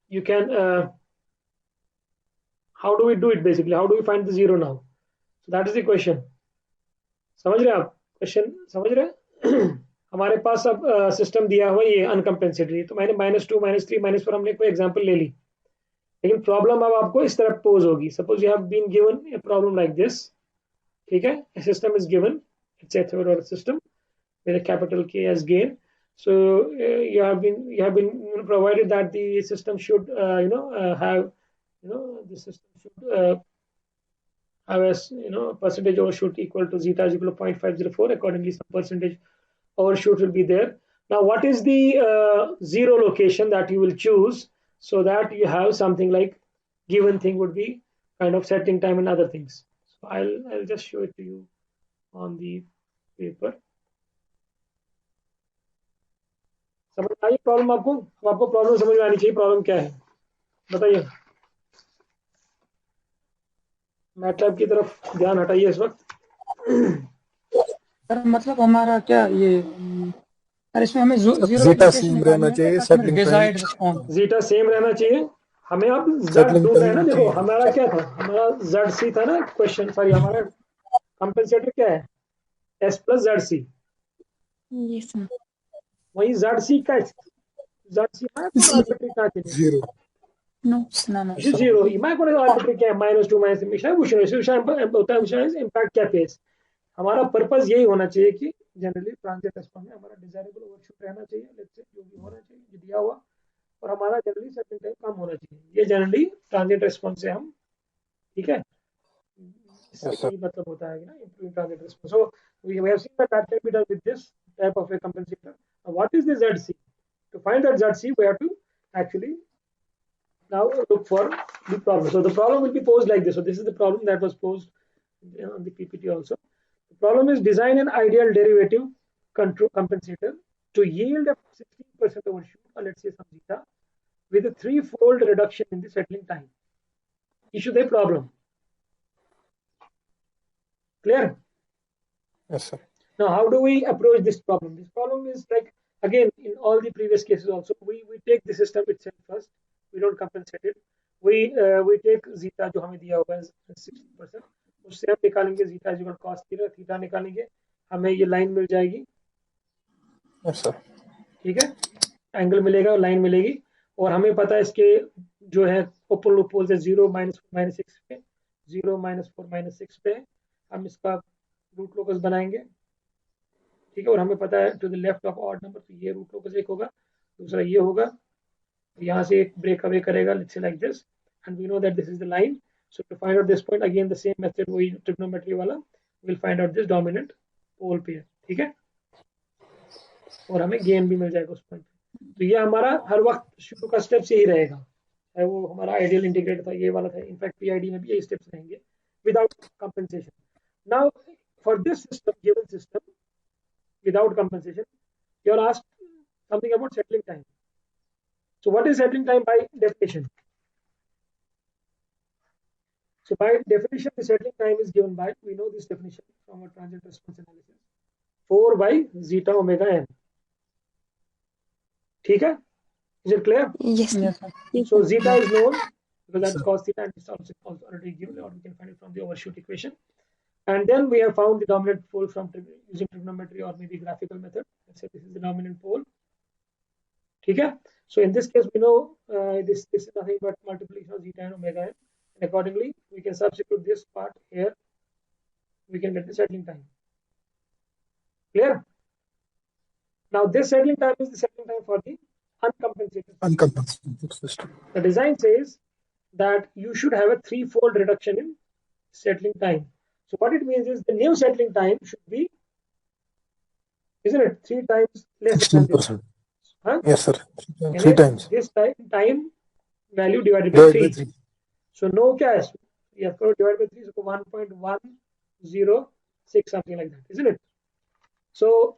A: you can, how do we do it basically? How do we find the 0 now? So that is the question. समझ रहे आप question? समझ रहे? हमारे पास अब system दिया हुआ ये अनकम्पेंसेटरी, तो मैंने -2, -3, -4 हमने कोई एग्जांपल ले ली, लेकिन प्रॉब्लम अब आपको इस तरह पोज होगी. Suppose you have been given a problem like this. ठीक है, a system is given, it's a third order system with a capital K as gain. So you have been provided that the system should have the system should have a percentage overshoot equal to zeta is equal to 0.504. Accordingly, some percentage overshoot will be there. Now, what is the 0 location that you will choose so that you have something like given thing would be kind of setting time and other things. So I'll just show it to you on the paper. समझ आई problem आपको? आपको problem समझ में आनी चाहिए. Problem क्या है बताइए. मैटलैब की तरफ ध्यान हटाइए इस वक्त.
G: सर मतलब हमारा क्या ये इसमें हमें
D: जीटा सेम रहना चाहिए, settling
G: desired
D: time
G: response
A: zeta same रहना चाहिए. हमें अब z ढूंढ रहे हैं ना. देखो हमारा क्या था, हमारा ZC था ना क्वेश्चन. सॉरी, हमारा कंपेंसेटर क्या है? S plus ZC.
C: Yes, sir.
A: वही ZC का ZC है आर्बिट्री का
D: जीरो
C: No, no.
A: zero. मैं कोई आर्बिट्री क्या है? -2, -3 मिशा कुछ नहीं होता है. इम्पैक्ट क्या फेस. हमारा पर्पस यही होना चाहिए कि जनरली ट्रांजिएंट रिस्पांस में हमारा डिजायरेबल ओवरशूट रहना चाहिए, लेट्स से जो भी होना चाहिए जो दिया हुआ, और हमारा जनरली सेटलिंग टाइम कम होना चाहिए. ये जनरली ट्रांजिएंट रिस्पांस से हम, ठीक है, इससे यही मतलब होता है कि ना improving transient response. So we have seen that can be done with this type of a compensator. What is the ZC? To find that ZC we have to actually now look for the problem. So the problem will be posed like this. So this is the problem that was posed on the PPT also. The problem is design an ideal derivative control compensator to yield a 16% overshoot, or let's say some zeta, with a 3-fold reduction in the settling time. Issue the problem. Clear?
D: Yes, sir.
A: Now, how do we approach this problem? This problem is like, again, in all the previous cases also, we take the system itself first. We don't compensate it. We take zeta जो हमें दिया हुआ है 16%, उससे हम निकालेंगे zeta equal cos theta, theta निकालेंगे, हमें ये लाइन मिल जाएगी.
D: Yes, sir.
A: ठीक है, एंगल मिलेगा, लाइन मिलेगी, और हमें पता है इसके जो है ओपन लूप पोल से 0, -4, -6 पे, 0, -4, -6 पे हम इसका रूट लोकस बनाएंगे. ठीक है, और हमें पता है to the left of odd number, तो ये रूट लोकस एक होगा, दूसरा ये होगा, यहाँ से एक ब्रेक अवे करेगा, let's say like this, and we know that this is the line. So to find out this point, again the same method, वही ट्रिग्नोमेट्री वाला, will find out this dominant pole pair. ठीक है, और हमें gain भी मिल जाएगा उस point पे. तो ये हमारा हर वक्त शुरू का स्टेप्स यही रहेगा. वो हमारा आइडियल इंटीग्रेटर था, ये वाला था. इनफैक्ट पीआईडी में भी यही स्टेप्स रहेंगे without compensation. Now for this system, given system without compensation, you are asked something about settling time. So what is settling time by definition? So by definition, the settling time is given by, we know this definition from our transient response analysis, 4 by zeta omega n. ठीक है? Is it clear?
C: Yes, sir.
A: So zeta is known because that's cos theta, and it's also already given, or we can find it from the overshoot equation. And then we have found the dominant pole from using trigonometry or maybe graphical method. Let's say this is the dominant pole. Okay. So in this case, we know this is nothing but multiplication of zeta and omega n. And accordingly, we can substitute this part here. We can get the settling time. Clear? Now this settling time is the settling time for the uncompensated
D: system.
A: The design says that you should have a threefold reduction in settling time. So what it means is the new settling time should be, isn't it, 3 times less than this?
D: 16%.
A: Huh?
D: Yes, sir.
A: And
D: 3 times.
A: This time value divided by 3. So no cash. You have to divide by 3, so 1.106 something like that, isn't it? So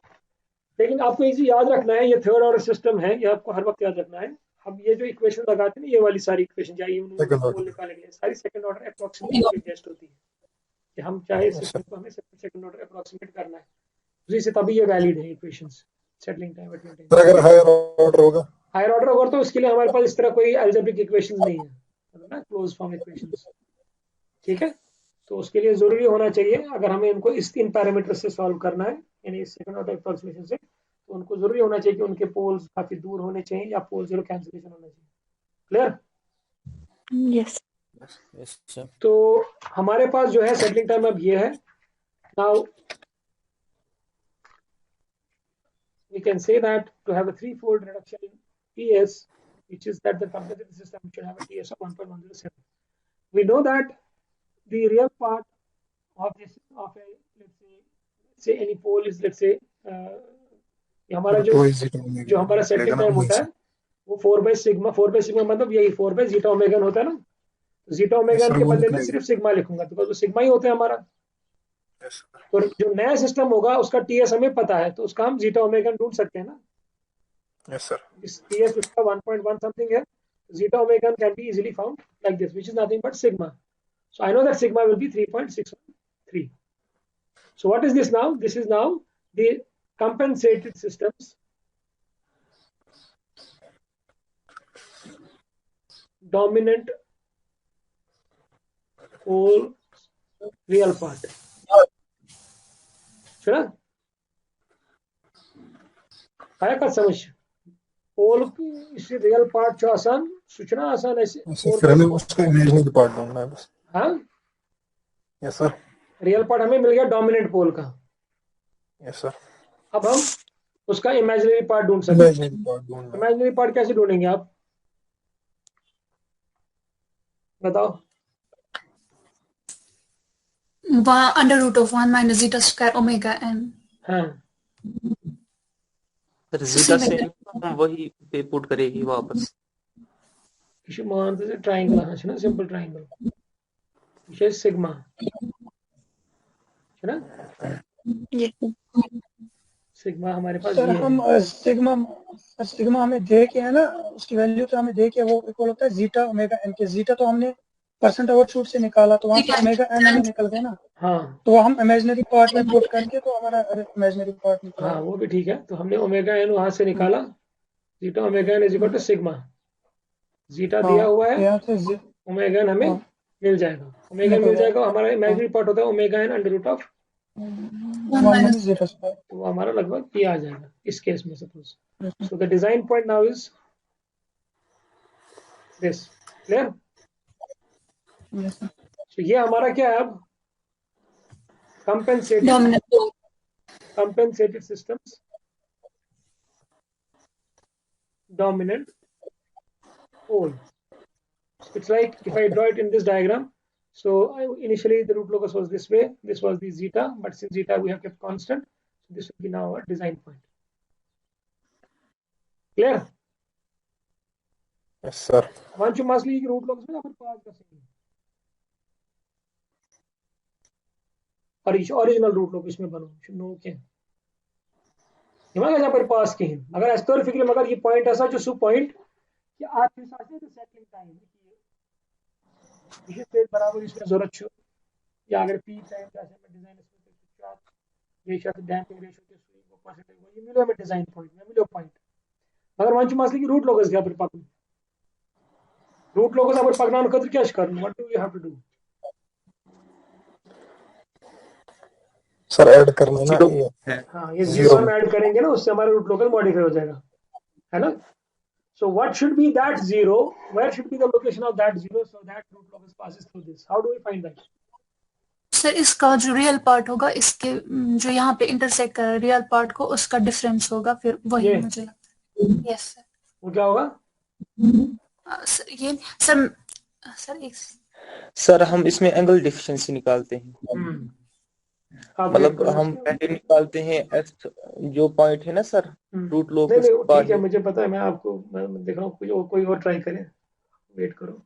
A: लेकिन आपको ये याद रखना है, ये third order system है, ये आपको हर वक्त याद रखना है. हम ये जो इक्वेशन लगाते हैं ना, ये वाली सारी इक्वेशन चाहिए निकालने के लिए, सारी सेकंड ऑर्डर अप्रोक्सीमेट टेस्ट होती है कि हम चाहे सिस्टम को हमें सेकंड ऑर्डर अप्रोक्सीमेट करना है, उसी से तभी ये वैलिड है इक्वेशंस. सेटलिंग टाइम
D: अगर हायर ऑर्डर होगा,
A: तो उसके लिए हमारे पास इस तरह कोई अलजेब्रिक इक्वेशंस नहीं है, मतलब ना क्लोज फॉर्म इक्वेशंस. ठीक है, तो उसके लिए जरूरी होना चाहिए, अगर हमें इनको इन पैरामीटर से सॉल्व करना है, यानी सेकंड ऑर्डर अप्रोक्सीमेशन से, तो उनको जरूरी होना चाहिए कि उनके पोल्स काफी दूर होने चाहिए या पोल जीरो कैंसिलेशन होना चाहिए. क्लियर?
C: यस.
A: तो हमारे पास जो है सेटलिंग टाइम अब ये है. Now we can say that to have a threefold reduction in TS, which is that the compensated system should have a TS of 1.107. We know that the real part of this of a let's say any pole is, let's say हमारा जो हमारा settling time होता है वो 4 sigma मतलब यही 4 zeta omega होता है ना. जीटा ओमेगा के बदले में सिर्फ सिग्मा लिखूंगा, तो सिग्मा ही होता है हमारा. तो जो नया सिस्टम होगा उसका टीएस हमें पता है, तो उसका हम जीटा ओमेगा ढूंढ सकते हैं ना.
D: Yes sir. इस
A: टीएस उसका 1.1 समथिंग है. Zeta omega can be easily found like this, which is nothing but sigma. So I know that sigma will be 3.613. So what is this now? This is now the compensated systems dominant pole real part. चला आया का समझ? पोल इससे real part जो आसान सूचना आसान ऐसे
D: फिर हमें उसका इमेजिनरी पार्ट ढूंढना है बस.
A: हाँ
D: यस सर.
A: रियल पार्ट हमें मिल गया डोमिनेंट पोल का.
D: Yes sir.
A: अब हम उसका इमेजिनरी पार्ट ढूंढ सकते हैं. इमेजिनरी पार्ट कैसे ढूंढेंगे आप बताओ?
C: Under root of 1 minus zeta square omega N.
A: हाँ
E: जीटा से हम वही पे पुट करेगी वापस.
A: किसी मान से ट्रायंगल आना चाहिए ना, सिंपल ट्रायंगल, विशेष सिग्मा है ना. सिग्मा हमारे पास
G: सर हम सिग्मा हमें दे के है ना, उसकी वैल्यू तो हमें दे के वो इक्वल होता है जीटा ओमेगा एन के. जीटा तो हमने परसेंट ओवरशूट से निकाला, तो वहाँ से ओमेगा एन हमें निकल गया ना.
A: हाँ,
G: तो हम इमेजिनरी पार्ट में पुट करके तो हमारा इमेजिनरी पार्ट निकला.
A: हाँ वो भी ठीक है. तो हमने ओमेगा एन वहां से निकाला, zeta omega N is equal to sigma. Zeta दिया हुआ है, ओमेगा एन हमें मिल जाएगा. ओमेगा मिल जाएगा, हमारा इमेजिनरी पार्ट होता है omega N under root of
G: 1 minus zeta square.
A: तो वो हमारा लगभग ये आ जाएगा इस केस में. Suppose so the design point now is this. Clear? तो ये हमारा क्या है अब? compensated systems dominant pole. It's like if I draw it in this diagram. So initially the root locus was this way, this was the zeta, but since zeta we have kept constant, so this will be now our design point. Clear?
D: Yes sir.
A: Once you must leave root locus में फिर पास कर सकते हैं. और original root लॉकस में बनो no के हिमालय पर पास के हैं. अगर एस्टोर फिक्र मगर ये पॉइंट ऐसा जो सु पॉइंट कि आप हिसाब से सेटलिंग टाइम विशेष पेज बराबर इसमें जरूरत छो या अगर पी टाइम जैसे में डिजाइन इसमें चार्ट रेशियो से डैम्पिंग रेशियो के सुई को परसेंटेज वो ये मिलो में डिजाइन पॉइंट में मिलो पॉइंट. मगर वंच मसले की रूट लॉकस क्या पर पकड़ रूट लॉकस पर पकड़ना कदर क्या करना. What do you have to do?
D: Sir add करना ना
E: जीरो
D: ये
E: है।
A: हाँ, ये
D: Zero.
A: 0 हम ऐड करेंगे ना, उससे हमारा रूट लोकल मॉडिफाई हो जाएगा, है ना? So what should be that 0? Where should be the location of that 0 so that root locus passes through this? How do we find that?
C: Sir इसका जो रियल पार्ट होगा, इसके जो यहाँ पे इंटरसेक्ट कर रियल पार्ट को, उसका डिफरेंस होगा, फिर वही
A: ये?
C: मुझे लगता है। Yes sir.
A: वो क्या होगा?
C: सर ये सर एक
E: सर हम इसमें एंगल डिफिशिएंसी निकालते हैं,
A: आप
E: मतलब
A: वेट करो
E: हम
A: उसको।
E: पहले निकालते हैं एस जो पॉइंट है ना सर रूट
A: नहीं
E: लोकस
A: नहीं, ठीक है, मुझे पता है, मैं आपको मैं देख रहा हूँ, कोई और ट्राई करें, वेट करो।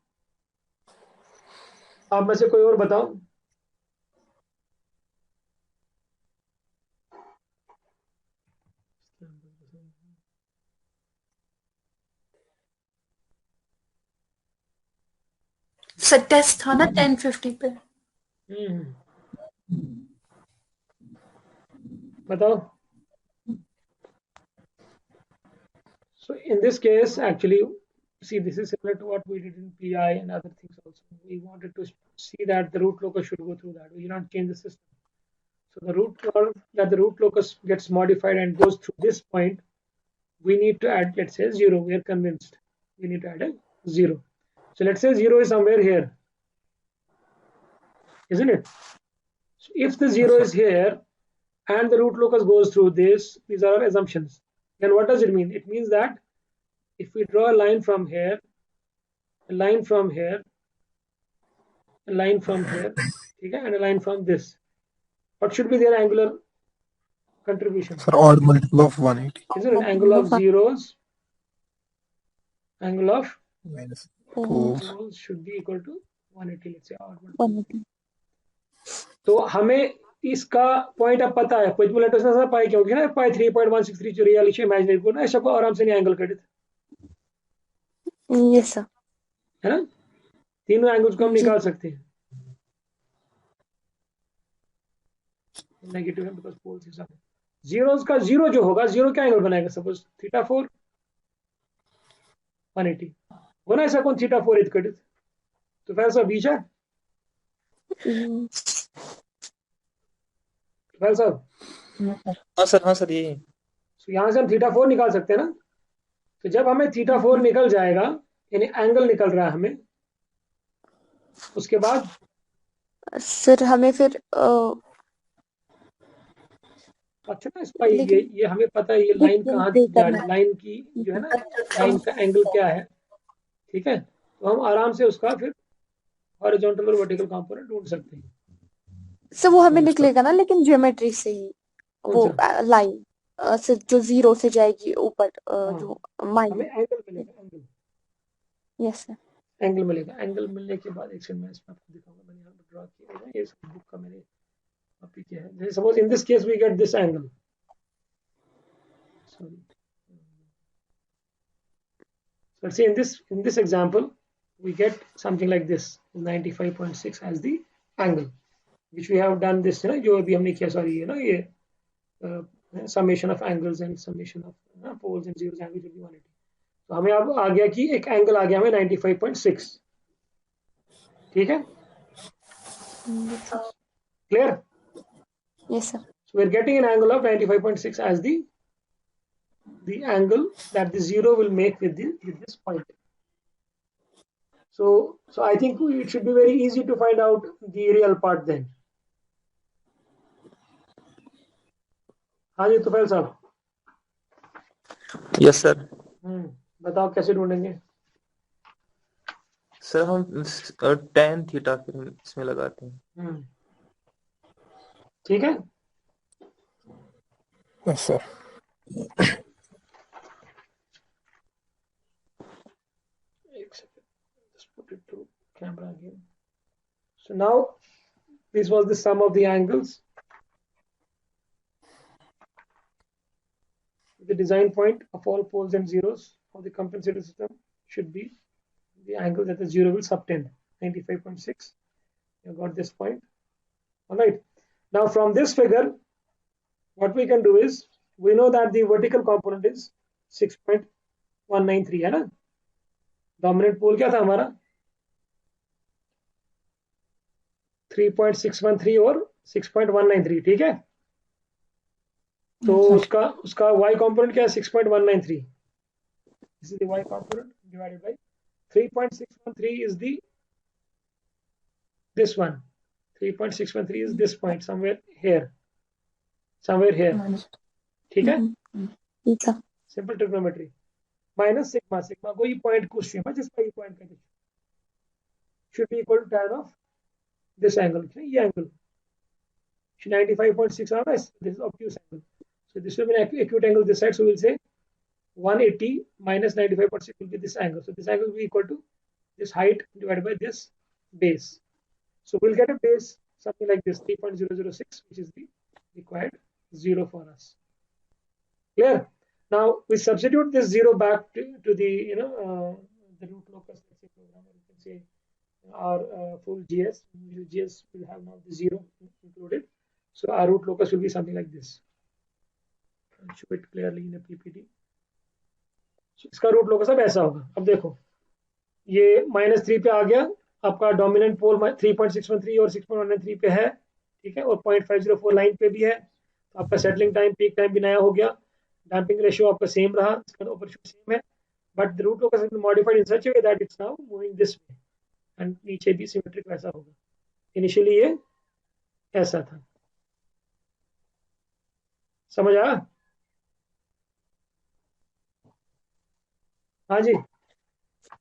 A: आप में से कोई और बताओ।
C: सर टेस्ट था ना 1050 पे।
A: बताओ। So in this case, actually, see, this is similar to what we did in PI and other things also. We wanted to see that the root locus should go through that. We did not change the system. So the root locus gets modified and goes through this point. We need to add, let's say, 0. We are convinced. We need to add a 0. So let's say 0 is somewhere here, isn't it? So if the 0 is here and the root locus goes through this, these are our assumptions. Then what does it mean? It means that if we draw a line from here, a line from here, a line from here, okay, and a line from this, what should be their angular contribution?
D: Sir, odd multiple of 180
A: Isn't it? Angle of zeros, angle of
D: minus poles.
A: poles should be equal to 180, let's say odd multiple. तो हमें इसका point अब पता है, point से पाई क्योंकि ना पाई 3.163 जो रियल इमेजिनरी को ना ऐसा को आराम से नहीं एंगल कर देते।
H: यस सर,
A: है ना? तीनों एंगल्स को हम निकाल सकते हैं। नेगेटिव है बिकॉज़ पोल्स हिसाब है। जीरोस का जीरो जो होगा, जीरो क्या एंगल बनाएगा? सपोज थीटा 4 180 होना ऐसा कौन थीटा 4 इट कट तो वैसा बीच है वैसा।
E: हाँ सर यही है।
A: तो यहाँ से हम थीटा 4 निकाल सकते हैं ना। तो जब हमें थीटा 4 निकल जाएगा, यानी एंगल निकल रहा है हमें, उसके बाद
H: सर हमें फिर
A: अच्छा ना इसका ये हमें पता है ये लाइन कहाँ जा रही है, लाइन की जो है ना, लाइन का एंगल क्या है, ठीक है। तो हम आराम से उसका फिर हॉरिजॉन्टल और वर्टिकल कंपोनेंट ढूंढ सकते हैं।
H: सर वो हमें निकलेगा ना, लेकिन ज्योमेट्री से ही वो लाइन जो जीरो से जाएगी ऊपर, जो माइन
A: हमें एंगल मिलेगा, एंगल।
H: यस सर,
A: एंगल मिलेगा। एंगल मिलने के बाद एक सेकंड मैं इसमें आपको दिखाऊंगा, मैंने यहाँ पर ड्रा किया है, ये बुक का मैंने कॉपी किया है। जैसे suppose in this case we get this angle, sorry, let's say in this example we get something like this 95.6 as the angle which we have done this, you know, जो अभी हमने किया, sorry, ये ना ये summation of angles and summation of poles and zeros angle will be 180। तो हमें अब आ गया कि एक एंगल आ गया हमें 95.6, ठीक है, clear?
H: Yes sir.
A: So we're getting an angle of 95.6 as the angle that the zero will make with this point. So I think it should be very easy to find out the real part then. हाँ जी तुफैल साहब।
E: Yes sir.
A: बताओ कैसे ढूंढेंगे?
E: Sir हम tan theta फिर इसमें लगाते हैं।
A: ठीक है।
D: Yes sir.
A: Just put it to camera again. So now this was the sum of the angles. The design point of all poles and zeros of the compensator system should be the angle that the zero will subtend, 95.6. You got this point. All right. Now from this figure, what we can do is, we know that the vertical component is 6.193 है ना। Dominant पोल क्या था हमारा 3.613 और 6.193, ठीक है। तो उसका y component क्या है 6.193. This is the y component divided by 3.613 is this one. 3.613 is this point somewhere here. ठीक है?
H: ठीक है.
A: Simple trigonometry. Minus sigma को ये point क्वेश्चन है जिसका ये point कहते हैं should be equal to tan of this angle. ये angle 95.6 hours. This is obtuse angle. So this will be an acute angle this side. So we'll say 180 minus 95.6 will be this angle. So this angle will be equal to this height divided by this base. So we'll get a base something like this 3.006, which is the required 0 for us. Clear? Now we substitute this 0 back to the the root locus program, or you can say our full GS. GS will have now the 0 included. So our root locus will be something like this. I'll show it clearly in the PPT. So इसका root locus अब ऐसा होगा. अब देखो ये -3 पे आ गया, आपका डोमिनेंट पोल 3.613 और 6.193 पे है, ठीक है, और 0.504 लाइन पे भी है. तो आपका सेटलिंग टाइम पीक टाइम भी नया हो गया. डैम्पिंग रेशियो आपका सेम रहा, इसका ओवरशूट सेम है, but the root locus has been modified in such a way that it's now moving this way and नीचे भी सिमेट्रिक वैसा होगा. इनिशियली ये ऐसा था. समझ आया? हाँ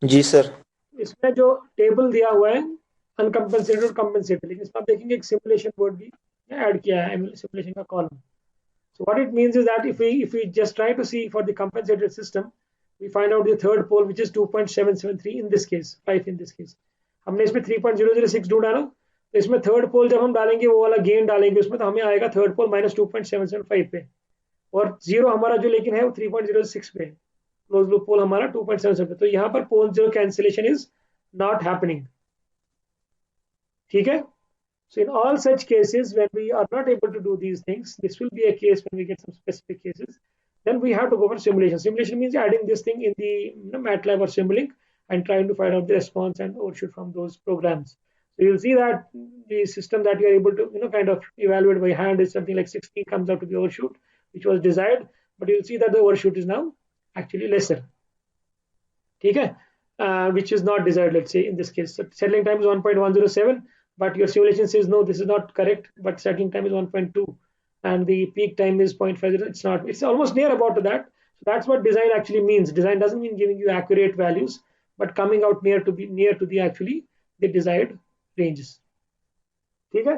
E: जी सर.
A: इसमें जो टेबल दिया हुआ है अनकम्पेंसेटेड और कंपेंसेटेड, लेकिन इसमें आप देखेंगे एक सिमुलेशन बोर्ड भी ऐड किया है, सिमुलेशन का column. So what it means is that if we just try to see for the compensated system, we find out the third pole which is 2.773 in this case, 5 in this case. हमने इसमें 3.006 ढूंढा ना, तो इसमें third पोल जब हम डालेंगे वो वाला गेन डालेंगे उसमें, तो हमें आएगा थर्ड पोल -2.775 पे, और जीरो हमारा जो लेकिन है वो 3.06 पे है. क्लोज लूप पोल हमारा 2.77 पे. तो यहाँ पर pole zero cancellation is not happening. ठीक है? So in all such cases, when we are not able to do these things, this will be a case when we get some specific cases, then we have to go for simulation. Simulation means adding this thing in the MATLAB or Simulink and trying to find out the response and overshoot from those programs. So you'll see that the system that you are able to kind of evaluate by hand is something like 16 comes out to the overshoot, which was desired, but you'll see that the overshoot is now actually lesser. Okay? Which is not desired, let's say in this case. So settling time is 1.107. But your simulation says no, this is not correct, but settling time is 1.2 and the peak time is 0.50. It's not, it's almost near about to that. So that's what design actually means. Design doesn't mean giving you accurate values, but coming out near to the actually the desired ranges. Okay?